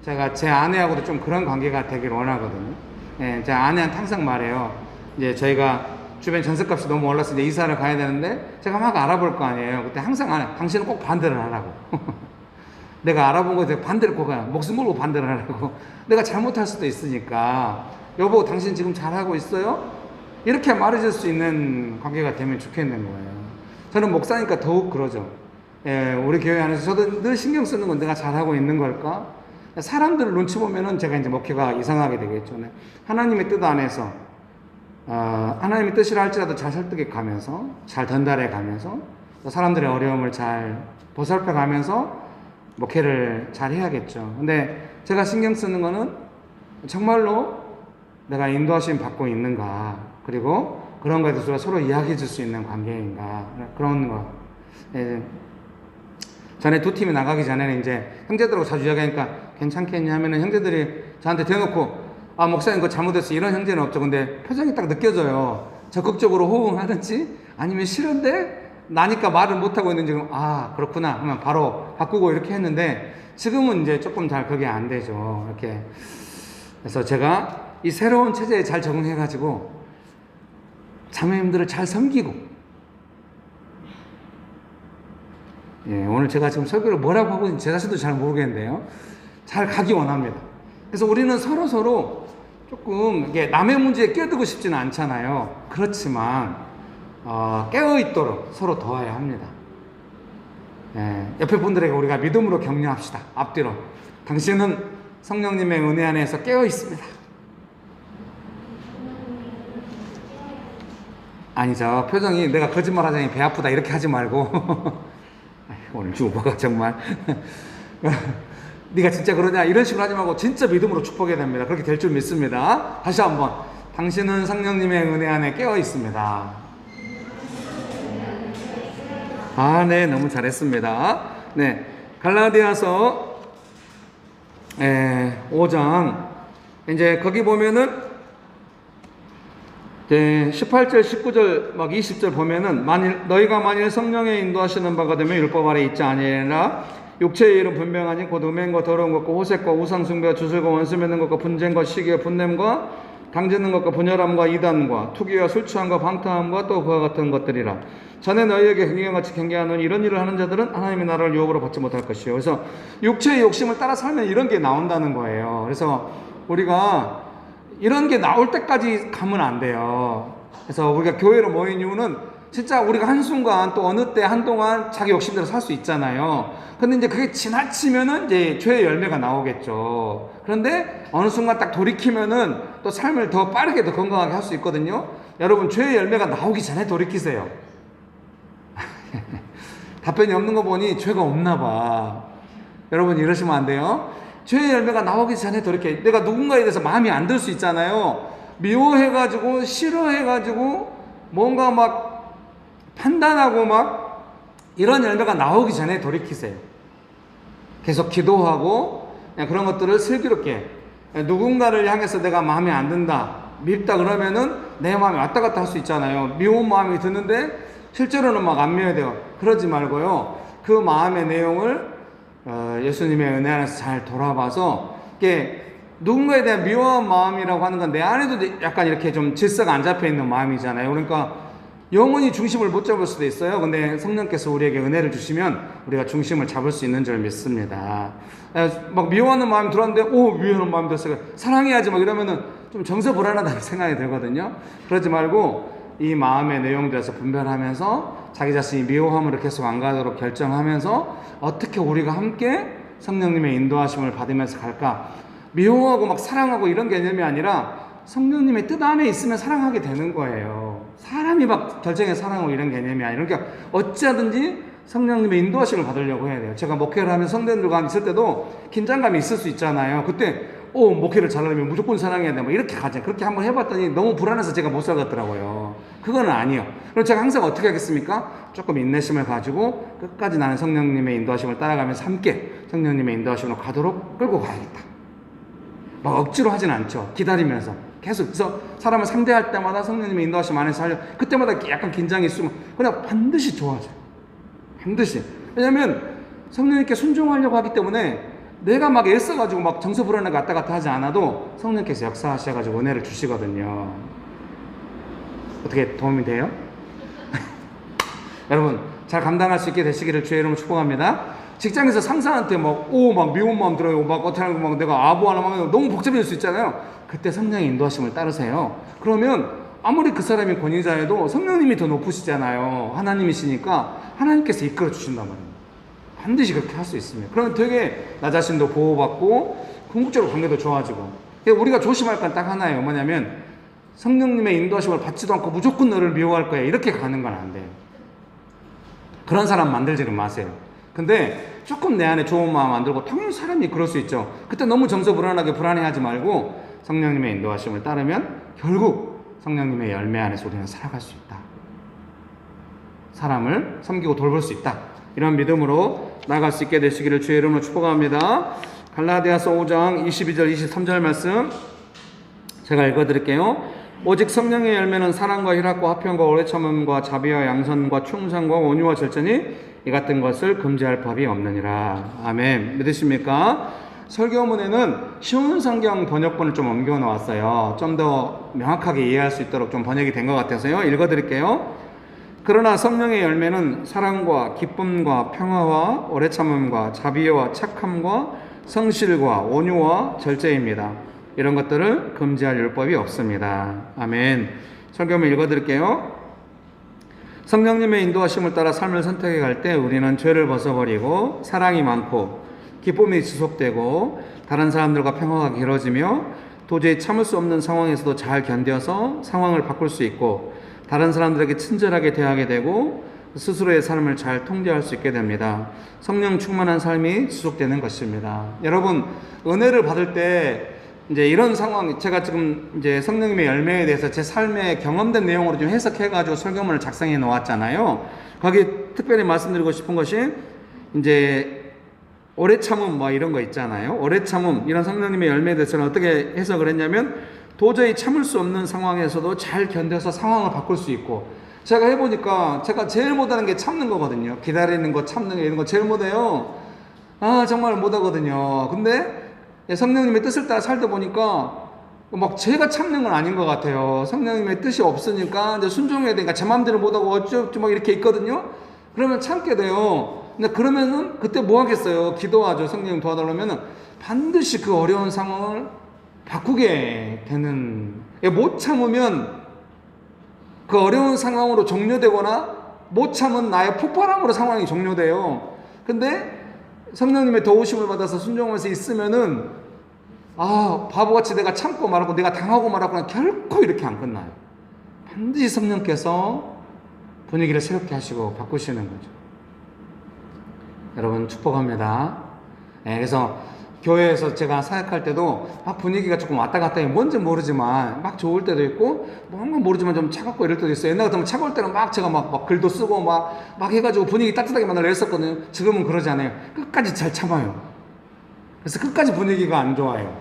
제가 제 아내하고도 좀 그런 관계가 되길 원하거든요. 제 아내한테 항상 말해요. 이제 저희가 주변 전셋값이 너무 올라서 이제 이사를 가야 되는데 제가 막 알아볼 거 아니에요. 그때 항상 당신은 꼭 반대를 하라고. 내가 알아본 거에 반대를 꼭 해요. 목숨 걸고 반대를 하라고. 내가 잘못할 수도 있으니까, 여보 당신 지금 잘하고 있어요? 이렇게 말해줄 수 있는 관계가 되면 좋겠는 거예요. 저는 목사니까 더욱 그러죠. 우리 교회 안에서 저도 늘 신경 쓰는 건 내가 잘하고 있는 걸까? 사람들을 눈치 보면은 제가 이제 목회가 이상하게 되겠죠. 하나님의 뜻 안에서 하나님의 뜻이라 할지라도 잘 설득해 가면서, 잘 전달해 가면서, 사람들의 어려움을 잘 보살펴 가면서 목회를 잘 해야겠죠. 근데 제가 신경 쓰는 거는 정말로 내가 인도하심 받고 있는가, 그리고 그런 거에 대해서 서로 이야기해 줄 수 있는 관계인가, 그런 거. 전에 두 팀이 나가기 전에는 이제 형제들하고 자주 이야기하니까 괜찮겠냐 하면은 형제들이 저한테 대놓고, 목사님 그거 잘못했어, 이런 형제는 없죠. 근데 표정이 딱 느껴져요. 적극적으로 호응하든지 아니면 싫은데 나니까 말을 못하고 있는지, 그렇구나 하면 바로 바꾸고 이렇게 했는데, 지금은 이제 조금 잘 그게 안 되죠. 이렇게. 그래서 제가 이 새로운 체제에 잘 적응해가지고 자매님들을 잘 섬기고, 오늘 제가 지금 설교를 뭐라고 하고 있는지 제 자신도 잘 모르겠는데요, 잘 가기 원합니다. 그래서 우리는 서로 조금 이게 남의 문제에 끼어들고 싶지는 않잖아요. 그렇지만 깨어 있도록 서로 도와야 합니다. 예, 옆에 분들에게 우리가 믿음으로 격려합시다. 앞뒤로. 당신은 성령님의 은혜 안에서 깨어 있습니다. 아니죠. 표정이 내가 거짓말 하자니 배 아프다 이렇게 하지 말고 오늘 주보가 정말 네가 진짜 그러냐 이런 식으로 하지 말고 진짜 믿음으로 축복해야 됩니다. 그렇게 될 줄 믿습니다. 다시 한번 당신은 성령님의 은혜 안에 깨어 있습니다. 네, 너무 잘했습니다. 네, 갈라디아서 5장 이제 거기 보면은 이제 18절, 19절, 막 20절 보면은 너희가 만일 성령의 인도하시는 바가 되면 율법 아래 있지 아니하라. 육체의 일은 분명하니 곧 음행과 더러운 것과 호색과 우상숭배와 주술과 원수 맺는 것과 분쟁과 시기와 분냄과 강짓는 것과 분열함과 이단과 투기와 술 취함과 방탕함과 또 그와 같은 것들이라. 전에 너희에게 경계같이 경계하는 이런 일을 하는 자들은 하나님의 나라를 유업으로 받지 못할 것이요. 그래서 육체의 욕심을 따라 살면 이런 게 나온다는 거예요. 그래서 우리가 이런 게 나올 때까지 가면 안 돼요. 그래서 우리가 교회로 모인 이유는 진짜 우리가 한순간 또 어느 때 한동안 자기 욕심대로 살 수 있잖아요. 근데 이제 그게 지나치면은 이제 죄의 열매가 나오겠죠. 그런데 어느 순간 딱 돌이키면은 또 삶을 더 빠르게 더 건강하게 할 수 있거든요. 여러분, 죄의 열매가 나오기 전에 돌이키세요. 답변이 없는 거 보니 죄가 없나 봐. 여러분 이러시면 안 돼요. 죄의 열매가 나오기 전에 돌이켜. 내가 누군가에 대해서 마음이 안 들 수 있잖아요. 미워해가지고 싫어해가지고 뭔가 막 판단하고 막 이런 열매가 나오기 전에 돌이키세요. 계속 기도하고 그런 것들을 슬기롭게, 누군가를 향해서 내가 마음에 안 든다, 밉다 그러면은 내 마음이 왔다 갔다 할 수 있잖아요. 미운 마음이 드는데 실제로는 막 안 미워야 돼요. 그러지 말고요. 그 마음의 내용을 예수님의 은혜 안에서 잘 돌아봐서, 이게 누군가에 대한 미워한 마음이라고 하는 건 내 안에도 약간 이렇게 좀 질서가 안 잡혀 있는 마음이잖아요. 그러니까 영원히 중심을 못 잡을 수도 있어요. 근데 성령께서 우리에게 은혜를 주시면 우리가 중심을 잡을 수 있는 줄 믿습니다. 막 미워하는 마음이 들어왔는데, 미워하는 마음이 들었어요. 사랑해야지 막 이러면은 좀 정서불안하다는 생각이 들거든요. 그러지 말고 이 마음의 내용들에서 분별하면서 자기 자신이 미워함으로 계속 안 가도록 결정하면서 어떻게 우리가 함께 성령님의 인도하심을 받으면서 갈까? 미워하고 막 사랑하고 이런 개념이 아니라 성령님의 뜻 안에 있으면 사랑하게 되는 거예요. 사람이 막 결정해서 사랑하고 이런 개념이 아니라, 그러니까 어찌하든지 성령님의 인도하심을 받으려고 해야 돼요. 제가 목회를 하면 성도들과 있을 때도 긴장감이 있을 수 있잖아요. 그때 목회를 잘하려면 무조건 사랑해야 돼, 뭐 이렇게 가죠. 그렇게 한번 해봤더니 너무 불안해서 제가 못 살겠더라고요. 그건 아니에요. 그럼 제가 항상 어떻게 하겠습니까? 조금 인내심을 가지고 끝까지 나는 성령님의 인도하심을 따라가면서 함께 성령님의 인도하심으로 가도록 끌고 가야겠다. 막 억지로 하진 않죠. 기다리면서 계속. 그래서 사람을 상대할 때마다 성령님의 인도하심 안에서 하려, 그때마다 약간 긴장이 있으면 그냥 반드시 좋아져요. 반드시. 왜냐면 성령님께 순종하려고 하기 때문에 내가 막 애써가지고 막 정서불안하게 왔다 갔다 하지 않아도 성령께서 역사하셔가지고 은혜를 주시거든요. 어떻게 도움이 돼요? 여러분 잘 감당할 수 있게 되시기를 주의 이름으로 축복합니다. 직장에서 상사한테 막 미운 마음 들어요. 막 어떻게 하는 거 막 내가 아부하나 막 너무 복잡해질 수 있잖아요. 그때 성령의 인도하심을 따르세요. 그러면 아무리 그 사람이 권위자여도 성령님이 더 높으시잖아요. 하나님이시니까 하나님께서 이끌어 주신단 말이에요. 반드시 그렇게 할 수 있습니다. 그러면 되게 나 자신도 보호받고 궁극적으로 관계도 좋아지고. 우리가 조심할 건 딱 하나예요. 뭐냐면 성령님의 인도하심을 받지도 않고 무조건 너를 미워할 거야, 이렇게 가는 건 안 돼요. 그런 사람 만들지는 마세요. 근데 조금 내 안에 좋은 마음 안 들고, 당연히 사람이 그럴 수 있죠. 그때 너무 정서불안하게 불안해하지 말고 성령님의 인도하심을 따르면 결국 성령님의 열매 안에서 우리는 살아갈 수 있다. 사람을 섬기고 돌볼 수 있다. 이런 믿음으로 나아갈 수 있게 되시기를 주의 이름으로 축복합니다. 갈라디아서 5장 22절 23절 말씀 제가 읽어드릴게요. 오직 성령의 열매는 사랑과 희락과 화평과 오래 참음과 자비와 양선과 충성과 온유와 절제니 이 같은 것을 금지할 법이 없느니라. 아멘. 믿으십니까? 설교문에는 쉬운 성경 번역본을 좀 옮겨 놓았어요. 좀 더 명확하게 이해할 수 있도록 좀 번역이 된 것 같아서요. 읽어드릴게요. 그러나 성령의 열매는 사랑과 기쁨과 평화와 오래 참음과 자비와 착함과 성실과 온유와 절제입니다. 이런 것들을 금지할 율법이 없습니다. 아멘. 설교문 읽어드릴게요. 성령님의 인도하심을 따라 삶을 선택해 갈 때 우리는 죄를 벗어버리고 사랑이 많고 기쁨이 지속되고 다른 사람들과 평화가 길어지며 도저히 참을 수 없는 상황에서도 잘 견뎌서 상황을 바꿀 수 있고 다른 사람들에게 친절하게 대하게 되고 스스로의 삶을 잘 통제할 수 있게 됩니다. 성령 충만한 삶이 지속되는 것입니다. 여러분, 은혜를 받을 때 이제 이런 상황, 제가 지금 이제 성령님의 열매에 대해서 제 삶에 경험된 내용으로 좀 해석해가지고 설교문을 작성해 놓았잖아요. 거기 특별히 말씀드리고 싶은 것이 이제 오래 참음 뭐 이런 거 있잖아요. 오래 참음, 이런 성령님의 열매에 대해서는 어떻게 해석을 했냐면 도저히 참을 수 없는 상황에서도 잘 견뎌서 상황을 바꿀 수 있고, 제가 해보니까 제가 제일 못하는 게 참는 거거든요. 기다리는 거, 참는 거, 이런 거 제일 못해요. 정말 못하거든요. 근데 성령님의 뜻을 따라 살다 보니까 막 제가 참는 건 아닌 것 같아요. 성령님의 뜻이 없으니까 이제 순종해야 되니까 제 마음대로 못하고 어쩌고 막 이렇게 있거든요. 그러면 참게 돼요. 근데 그러면은 그때 뭐 하겠어요? 기도하죠. 성령님 도와달라면은 반드시 그 어려운 상황을 바꾸게 되는, 못 참으면 그 어려운 상황으로 종료되거나 못 참은 나의 폭발함으로 상황이 종료돼요. 근데 성령님의 도우심을 받아서 순종하면서 있으면은 바보같이 내가 참고 말하고 내가 당하고 말하고는 결코 이렇게 안 끝나요. 반드시 성령께서 분위기를 새롭게 하시고 바꾸시는 거죠. 여러분 축복합니다. 그래서 교회에서 제가 사역할 때도 막 분위기가 조금 왔다 갔다 해. 뭔지 모르지만 막 좋을 때도 있고 뭔가 모르지만 좀 차갑고 이럴 때도 있어요. 옛날 같으면 차가울 때는 막 제가 막 글도 쓰고 막 해가지고 분위기 따뜻하게 만들려 했었거든요. 지금은 그러지 않아요. 끝까지 잘 참아요. 그래서 끝까지 분위기가 안 좋아요.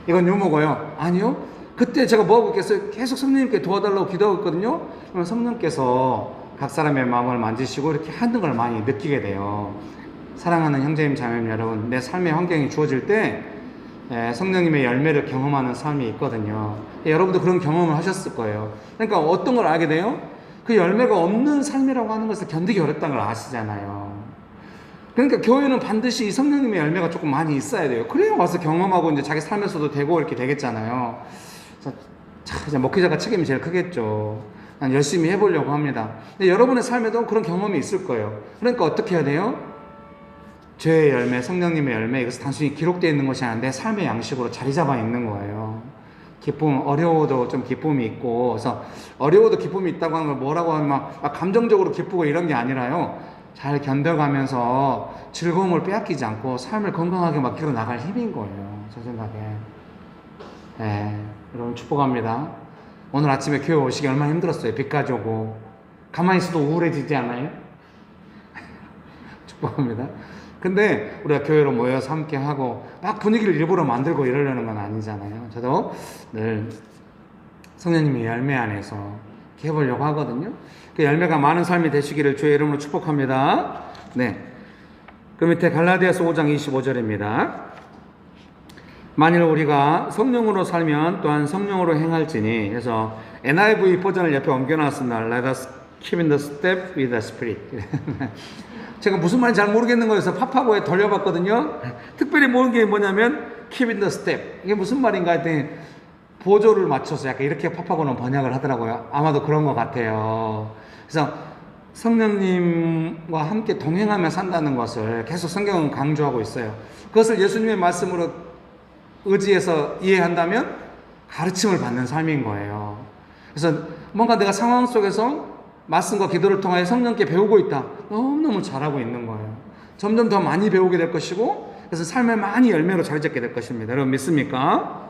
이건 유머고요. 아니요. 그때 제가 뭐 하고 있겠어요? 계속 성령님께 도와달라고 기도하고 있거든요. 그러면 성령께서 각 사람의 마음을 만지시고 이렇게 하는 걸 많이 느끼게 돼요. 사랑하는 형제님 자매님 여러분, 내 삶의 환경이 주어질 때 성령님의 열매를 경험하는 삶이 있거든요. 여러분도 그런 경험을 하셨을 거예요. 그러니까 어떤 걸 알게 돼요? 그 열매가 없는 삶이라고 하는 것을 견디기 어렵다는 걸 아시잖아요. 그러니까 교회는 반드시 이 성령님의 열매가 조금 많이 있어야 돼요. 그래야 와서 경험하고 이제 자기 삶에서도 되고 이렇게 되겠잖아요. 이제 목회자가 책임이 제일 크겠죠. 난 열심히 해보려고 합니다. 근데 여러분의 삶에도 그런 경험이 있을 거예요. 그러니까 어떻게 해야 돼요? 죄의 열매, 성령님의 열매, 이것은 단순히 기록되어 있는 것이 아닌데 삶의 양식으로 자리 잡아 있는 거예요. 기쁨, 어려워도 좀 기쁨이 있고, 그래서 어려워도 기쁨이 있다고 하는 걸 뭐라고 하면 막 감정적으로 기쁘고 이런 게 아니라요. 잘 견뎌가면서 즐거움을 빼앗기지 않고 삶을 건강하게 막 이끌어 나갈 힘인 거예요. 제 생각에. 여러분 축복합니다. 오늘 아침에 교회 오시기 얼마나 힘들었어요. 비까지 오고. 가만히 있어도 우울해지지 않아요? 축복합니다. 근데 우리가 교회로 모여서 함께 하고 막 분위기를 일부러 만들고 이러려는 건 아니잖아요. 저도 늘 성령님의 열매 안에서 이렇게 해보려고 하거든요. 그 열매가 많은 삶이 되시기를 주의 이름으로 축복합니다. 네. 그 밑에 갈라디아서 5장 25절입니다. 만일 우리가 성령으로 살면 또한 성령으로 행할지니, 그래서 NIV 버전을 옆에 옮겨놨습니다. Let us keep in the step with the Spirit. 제가 무슨 말인지 잘 모르겠는 거여서 파파고에 돌려봤거든요. 특별히 모르는 게 뭐냐면 keep in the step. 이게 무슨 말인가 했더니 보조를 맞춰서 약간 이렇게 파파고는 번역을 하더라고요. 아마도 그런 것 같아요. 그래서 성령님과 함께 동행하며 산다는 것을 계속 성경은 강조하고 있어요. 그것을 예수님의 말씀으로 의지해서 이해한다면 가르침을 받는 삶인 거예요. 그래서 뭔가 내가 상황 속에서 말씀과 기도를 통하여 성령께 배우고 있다. 너무너무 잘하고 있는 거예요. 점점 더 많이 배우게 될 것이고, 그래서 삶에 많이 열매로 자리 잡게 될 것입니다. 여러분 믿습니까?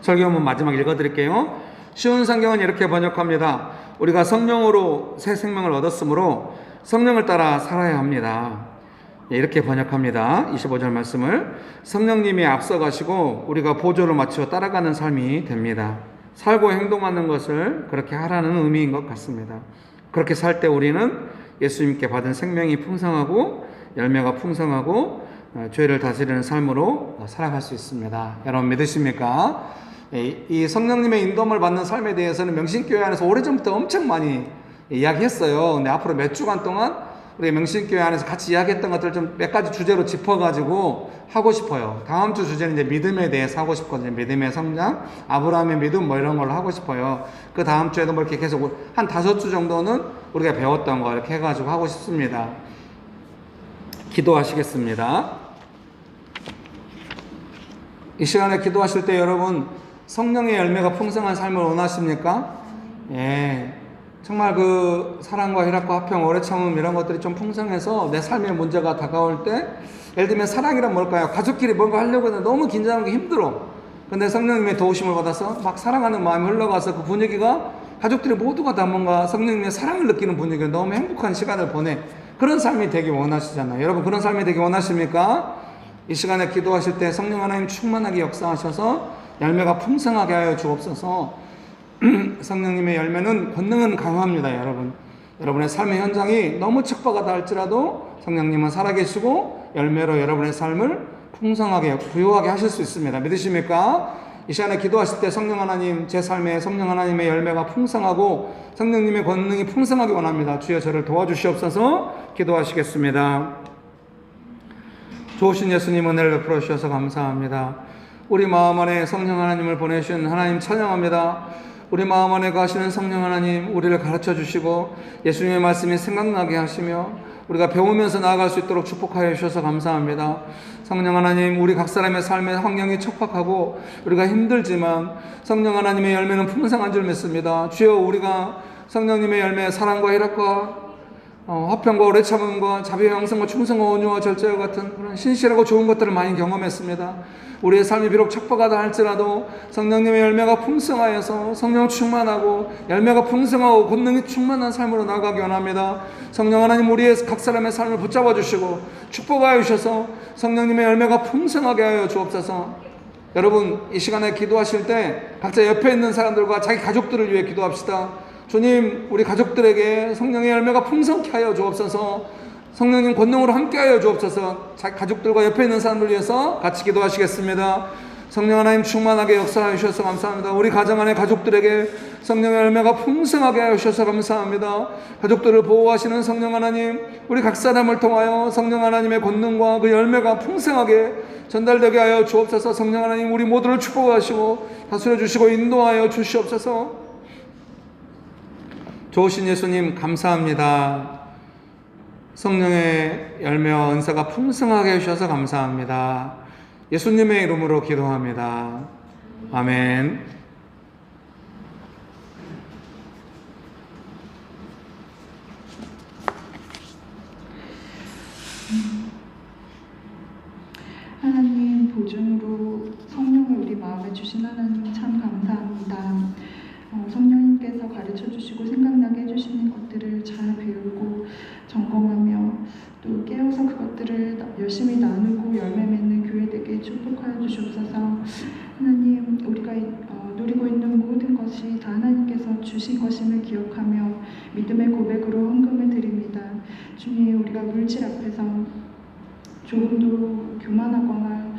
설교문 마지막 읽어드릴게요. 쉬운 성경은 이렇게 번역합니다. 우리가 성령으로 새 생명을 얻었으므로 성령을 따라 살아야 합니다. 이렇게 번역합니다. 25절 말씀을 성령님이 앞서가시고 우리가 보조를 맞추어 따라가는 삶이 됩니다. 살고 행동하는 것을 그렇게 하라는 의미인 것 같습니다. 그렇게 살 때 우리는 예수님께 받은 생명이 풍성하고 열매가 풍성하고 죄를 다스리는 삶으로 살아갈 수 있습니다. 여러분 믿으십니까? 이 성령님의 인도함을 받는 삶에 대해서는 명신교회 안에서 오래전부터 엄청 많이 이야기했어요. 근데 앞으로 몇 주간 동안 우리 명신교회 안에서 같이 이야기했던 것들을 좀 몇 가지 주제로 짚어가지고 하고 싶어요. 다음 주 주제는 이제 믿음에 대해서 하고 싶거든요. 믿음의 성장, 아브라함의 믿음 뭐 이런 걸로 하고 싶어요. 그 다음 주에도 뭐 이렇게 계속 한 5주 정도는 우리가 배웠던 거 이렇게 해가지고 하고 싶습니다. 기도하시겠습니다. 이 시간에 기도하실 때 여러분 성령의 열매가 풍성한 삶을 원하십니까? 예. 정말 그 사랑과 희락과 화평, 오래 참음 이런 것들이 좀 풍성해서 내 삶에 문제가 다가올 때, 예를 들면 사랑이란 뭘까요? 가족끼리 뭔가 하려고 하는데 너무 긴장하기 힘들어. 근데 성령님의 도우심을 받아서 막 사랑하는 마음이 흘러가서 그 분위기가 가족들이 모두가 다 뭔가 성령님의 사랑을 느끼는 분위기가 너무 행복한 시간을 보내. 그런 삶이 되기 원하시잖아요. 여러분 그런 삶이 되기 원하십니까? 이 시간에 기도하실 때 성령 하나님 충만하게 역사하셔서 열매가 풍성하게 하여 주옵소서. 성령님의 열매는 권능은 강합니다. 여러분의 삶의 현장이 너무 척박하다 할지라도 성령님은 살아계시고 열매로 여러분의 삶을 풍성하게 부유하게 하실 수 있습니다. 믿으십니까? 이 시간에 기도하실 때 성령 하나님, 제 삶에 성령 하나님의 열매가 풍성하고 성령님의 권능이 풍성하게 원합니다. 주여 저를 도와주시옵소서. 기도하시겠습니다. 좋으신 예수님 은혜를 베풀어 주셔서 감사합니다. 우리 마음 안에 성령 하나님을 보내신 하나님 찬양합니다. 우리 마음 안에 가시는 성령 하나님, 우리를 가르쳐 주시고 예수님의 말씀이 생각나게 하시며 우리가 배우면서 나아갈 수 있도록 축복하여 주셔서 감사합니다. 성령 하나님, 우리 각 사람의 삶의 환경이 척박하고 우리가 힘들지만 성령 하나님의 열매는 풍성한 줄 믿습니다. 주여, 우리가 성령님의 열매, 사랑과 희락과 화평과 오래 참음과 자비와 양성과 충성과 온유와 절제와 같은 그런 신실하고 좋은 것들을 많이 경험했습니다. 우리의 삶이 비록 척박하다 할지라도 성령님의 열매가 풍성하여서 성령 충만하고 열매가 풍성하고 권능이 충만한 삶으로 나아가기 원합니다. 성령 하나님, 우리의 각 사람의 삶을 붙잡아 주시고 축복하여 주셔서 성령님의 열매가 풍성하게 하여 주옵소서. 여러분 이 시간에 기도하실 때 각자 옆에 있는 사람들과 자기 가족들을 위해 기도합시다. 주님, 우리 가족들에게 성령의 열매가 풍성케 하여 주옵소서. 성령님 권능으로 함께하여 주옵소서. 자기 가족들과 옆에 있는 사람들 위해서 같이 기도하시겠습니다. 성령 하나님 충만하게 역사하여 주셔서 감사합니다. 우리 가정 안에 가족들에게 성령의 열매가 풍성하게 하여 주셔서 감사합니다. 가족들을 보호하시는 성령 하나님, 우리 각 사람을 통하여 성령 하나님의 권능과 그 열매가 풍성하게 전달되게 하여 주옵소서. 성령 하나님, 우리 모두를 축복하시고 다스려 주시고 인도하여 주시옵소서. 좋으신 예수님 감사합니다. 성령의 열매와 은사가 풍성하게 해주셔서 감사합니다. 예수님의 이름으로 기도합니다. 아멘. 하나님 보증으로 성령을 우리 마음에 주신 하나님 참 감사합니다. 성령님께서 가르쳐 주시고 생각나게 해주시는 것들을 잘 배우고 점검하며 또 깨어서 그것들을 열심히 나누고 열매 맺는 교회 되게 축복하여 주시옵소서. 하나님, 우리가 누리고 있는 모든 것이 다 하나님께서 주신 것임을 기억하며 믿음의 고백으로 헌금을 드립니다. 주님, 우리가 물질 앞에서 조금도 교만하거나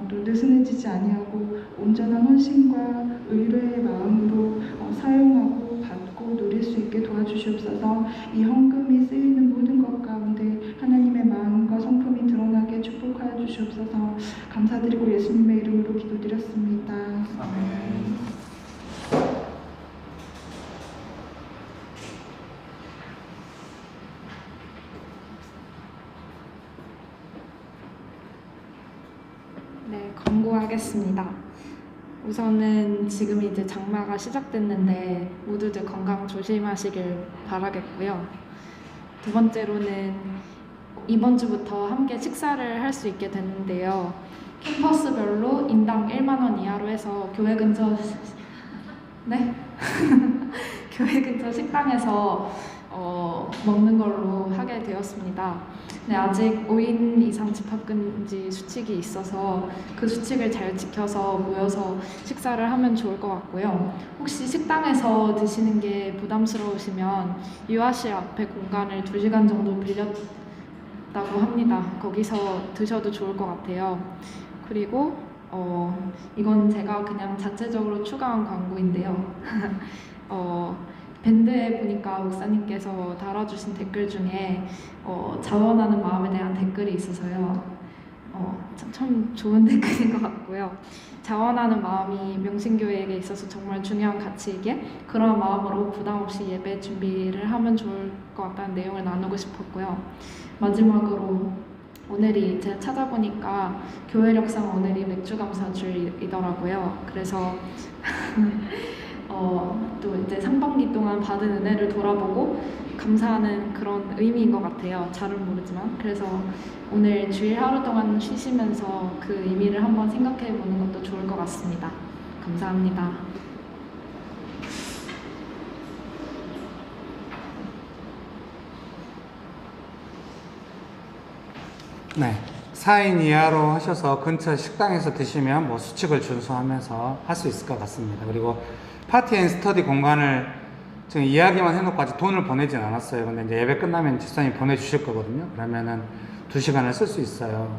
또 느슨해지지 아니하고 온전한 헌신과 의뢰의 마음으로 사용하고 받고 누릴 수 있게 도와주시옵소서. 이 헌금이 쓰이는 모든 것 가운데 하나님의 마음과 성품이 드러나게 축복하여 주시옵소서. 감사드리고 예수님의 이름으로 기도드렸습니다. 아멘. 네, 권고하겠습니다. 우선은 지금 이제 장마가 시작됐는데 모두들 건강 조심하시길 바라겠고요. 두 번째로는 이번 주부터 함께 식사를 할 수 있게 됐는데요. 캠퍼스별로 인당 1만 원 이하로 해서 교회 근처 교회 근처 식당에서 먹는 걸로 하게 되었습니다. 네, 아직 5인 이상 집합금지 수칙이 있어서 그 수칙을 잘 지켜서 모여서 식사를 하면 좋을 것 같고요. 혹시 식당에서 드시는 게 부담스러우시면 유아실 앞에 공간을 2시간 정도 빌렸다고 합니다. 거기서 드셔도 좋을 것 같아요. 그리고 이건 제가 그냥 자체적으로 추가한 광고인데요. 밴드에 보니까 목사님께서 달아주신 댓글 중에 자원하는 마음에 대한 댓글이 있어서요. 참 좋은 댓글인 것 같고요. 자원하는 마음이 명신교회에게 있어서 정말 중요한 가치이기에 그러한 마음으로 부담 없이 예배 준비를 하면 좋을 것 같다는 내용을 나누고 싶었고요. 마지막으로 오늘이 제가 찾아보니까 교회력상 오늘이 맥주감사주일이더라고요. 그래서 또 이제 상반기 동안 받은 은혜를 돌아보고 감사하는 그런 의미인 것 같아요. 잘은 모르지만. 그래서 오늘 주일 하루 동안 쉬시면서 그 의미를 한번 생각해 보는 것도 좋을 것 같습니다. 감사합니다. 네. 4인 이하로 하셔서 근처 식당에서 드시면 뭐 수칙을 준수하면서 할 수 있을 것 같습니다. 그리고 파티 앤 스터디 공간을 지금 이야기만 해놓고 아직 돈을 보내진 않았어요. 근데 이제 예배 끝나면 집사님이 보내주실 거거든요. 그러면은 2시간을 쓸 수 있어요.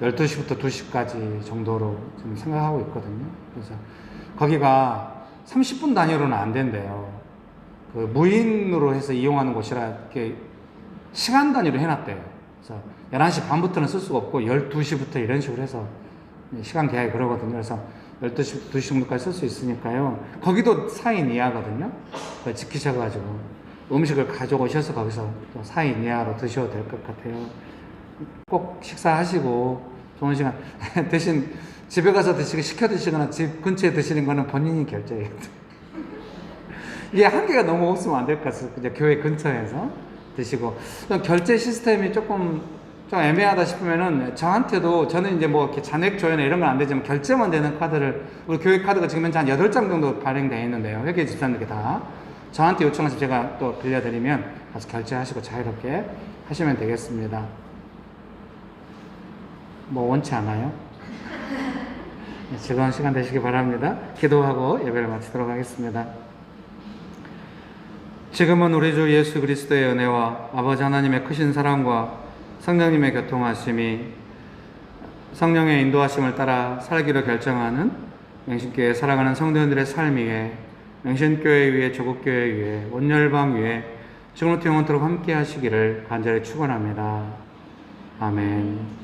12시부터 2시까지 정도로 지금 생각하고 있거든요. 그래서 거기가 30분 단위로는 안 된대요. 그 무인으로 해서 이용하는 곳이라 이렇게 시간 단위로 해놨대요. 그래서 11시 반부터는 쓸 수가 없고 12시부터 이런 식으로 해서 시간 계약이 그러거든요. 그래서 12시부터 2시 정도까지 쓸 수 있으니까요. 거기도 4인 이하거든요. 그걸 지키셔가지고 음식을 가져오셔서 거기서 또 4인 이하로 드셔도 될 것 같아요. 꼭 식사하시고 좋은 시간 대신 집에 가서 시켜 드시거나 집 근처에 드시는 거는 본인이 결제해야 돼요. 이게 한계가 너무 없으면 안 될 것 같아요. 이제 교회 근처에서 드시고 결제 시스템이 좀 애매하다 싶으면은 저한테도 저는 이제 뭐 이렇게 잔액 조회나 이런 건 안 되지만 결제만 되는 카드를 우리 교회 카드가 지금 현재 한 8장 정도 발행되어 있는데요. 회계 집사님께 다 저한테 요청해서 제가 또 빌려드리면 가서 결제하시고 자유롭게 하시면 되겠습니다. 뭐 원치 않아요? 즐거운 시간 되시기 바랍니다. 기도하고 예배를 마치도록 하겠습니다. 지금은 우리 주 예수 그리스도의 은혜와 아버지 하나님의 크신 사랑과 성령님의 교통하심이 성령의 인도하심을 따라 살기로 결정하는 명신교회 사랑하는 성도님들의 삶 위에 명신교회 위에 조국교회 위에 온열방 위에 지금부터 영원토록 함께 하시기를 간절히 축원합니다. 아멘.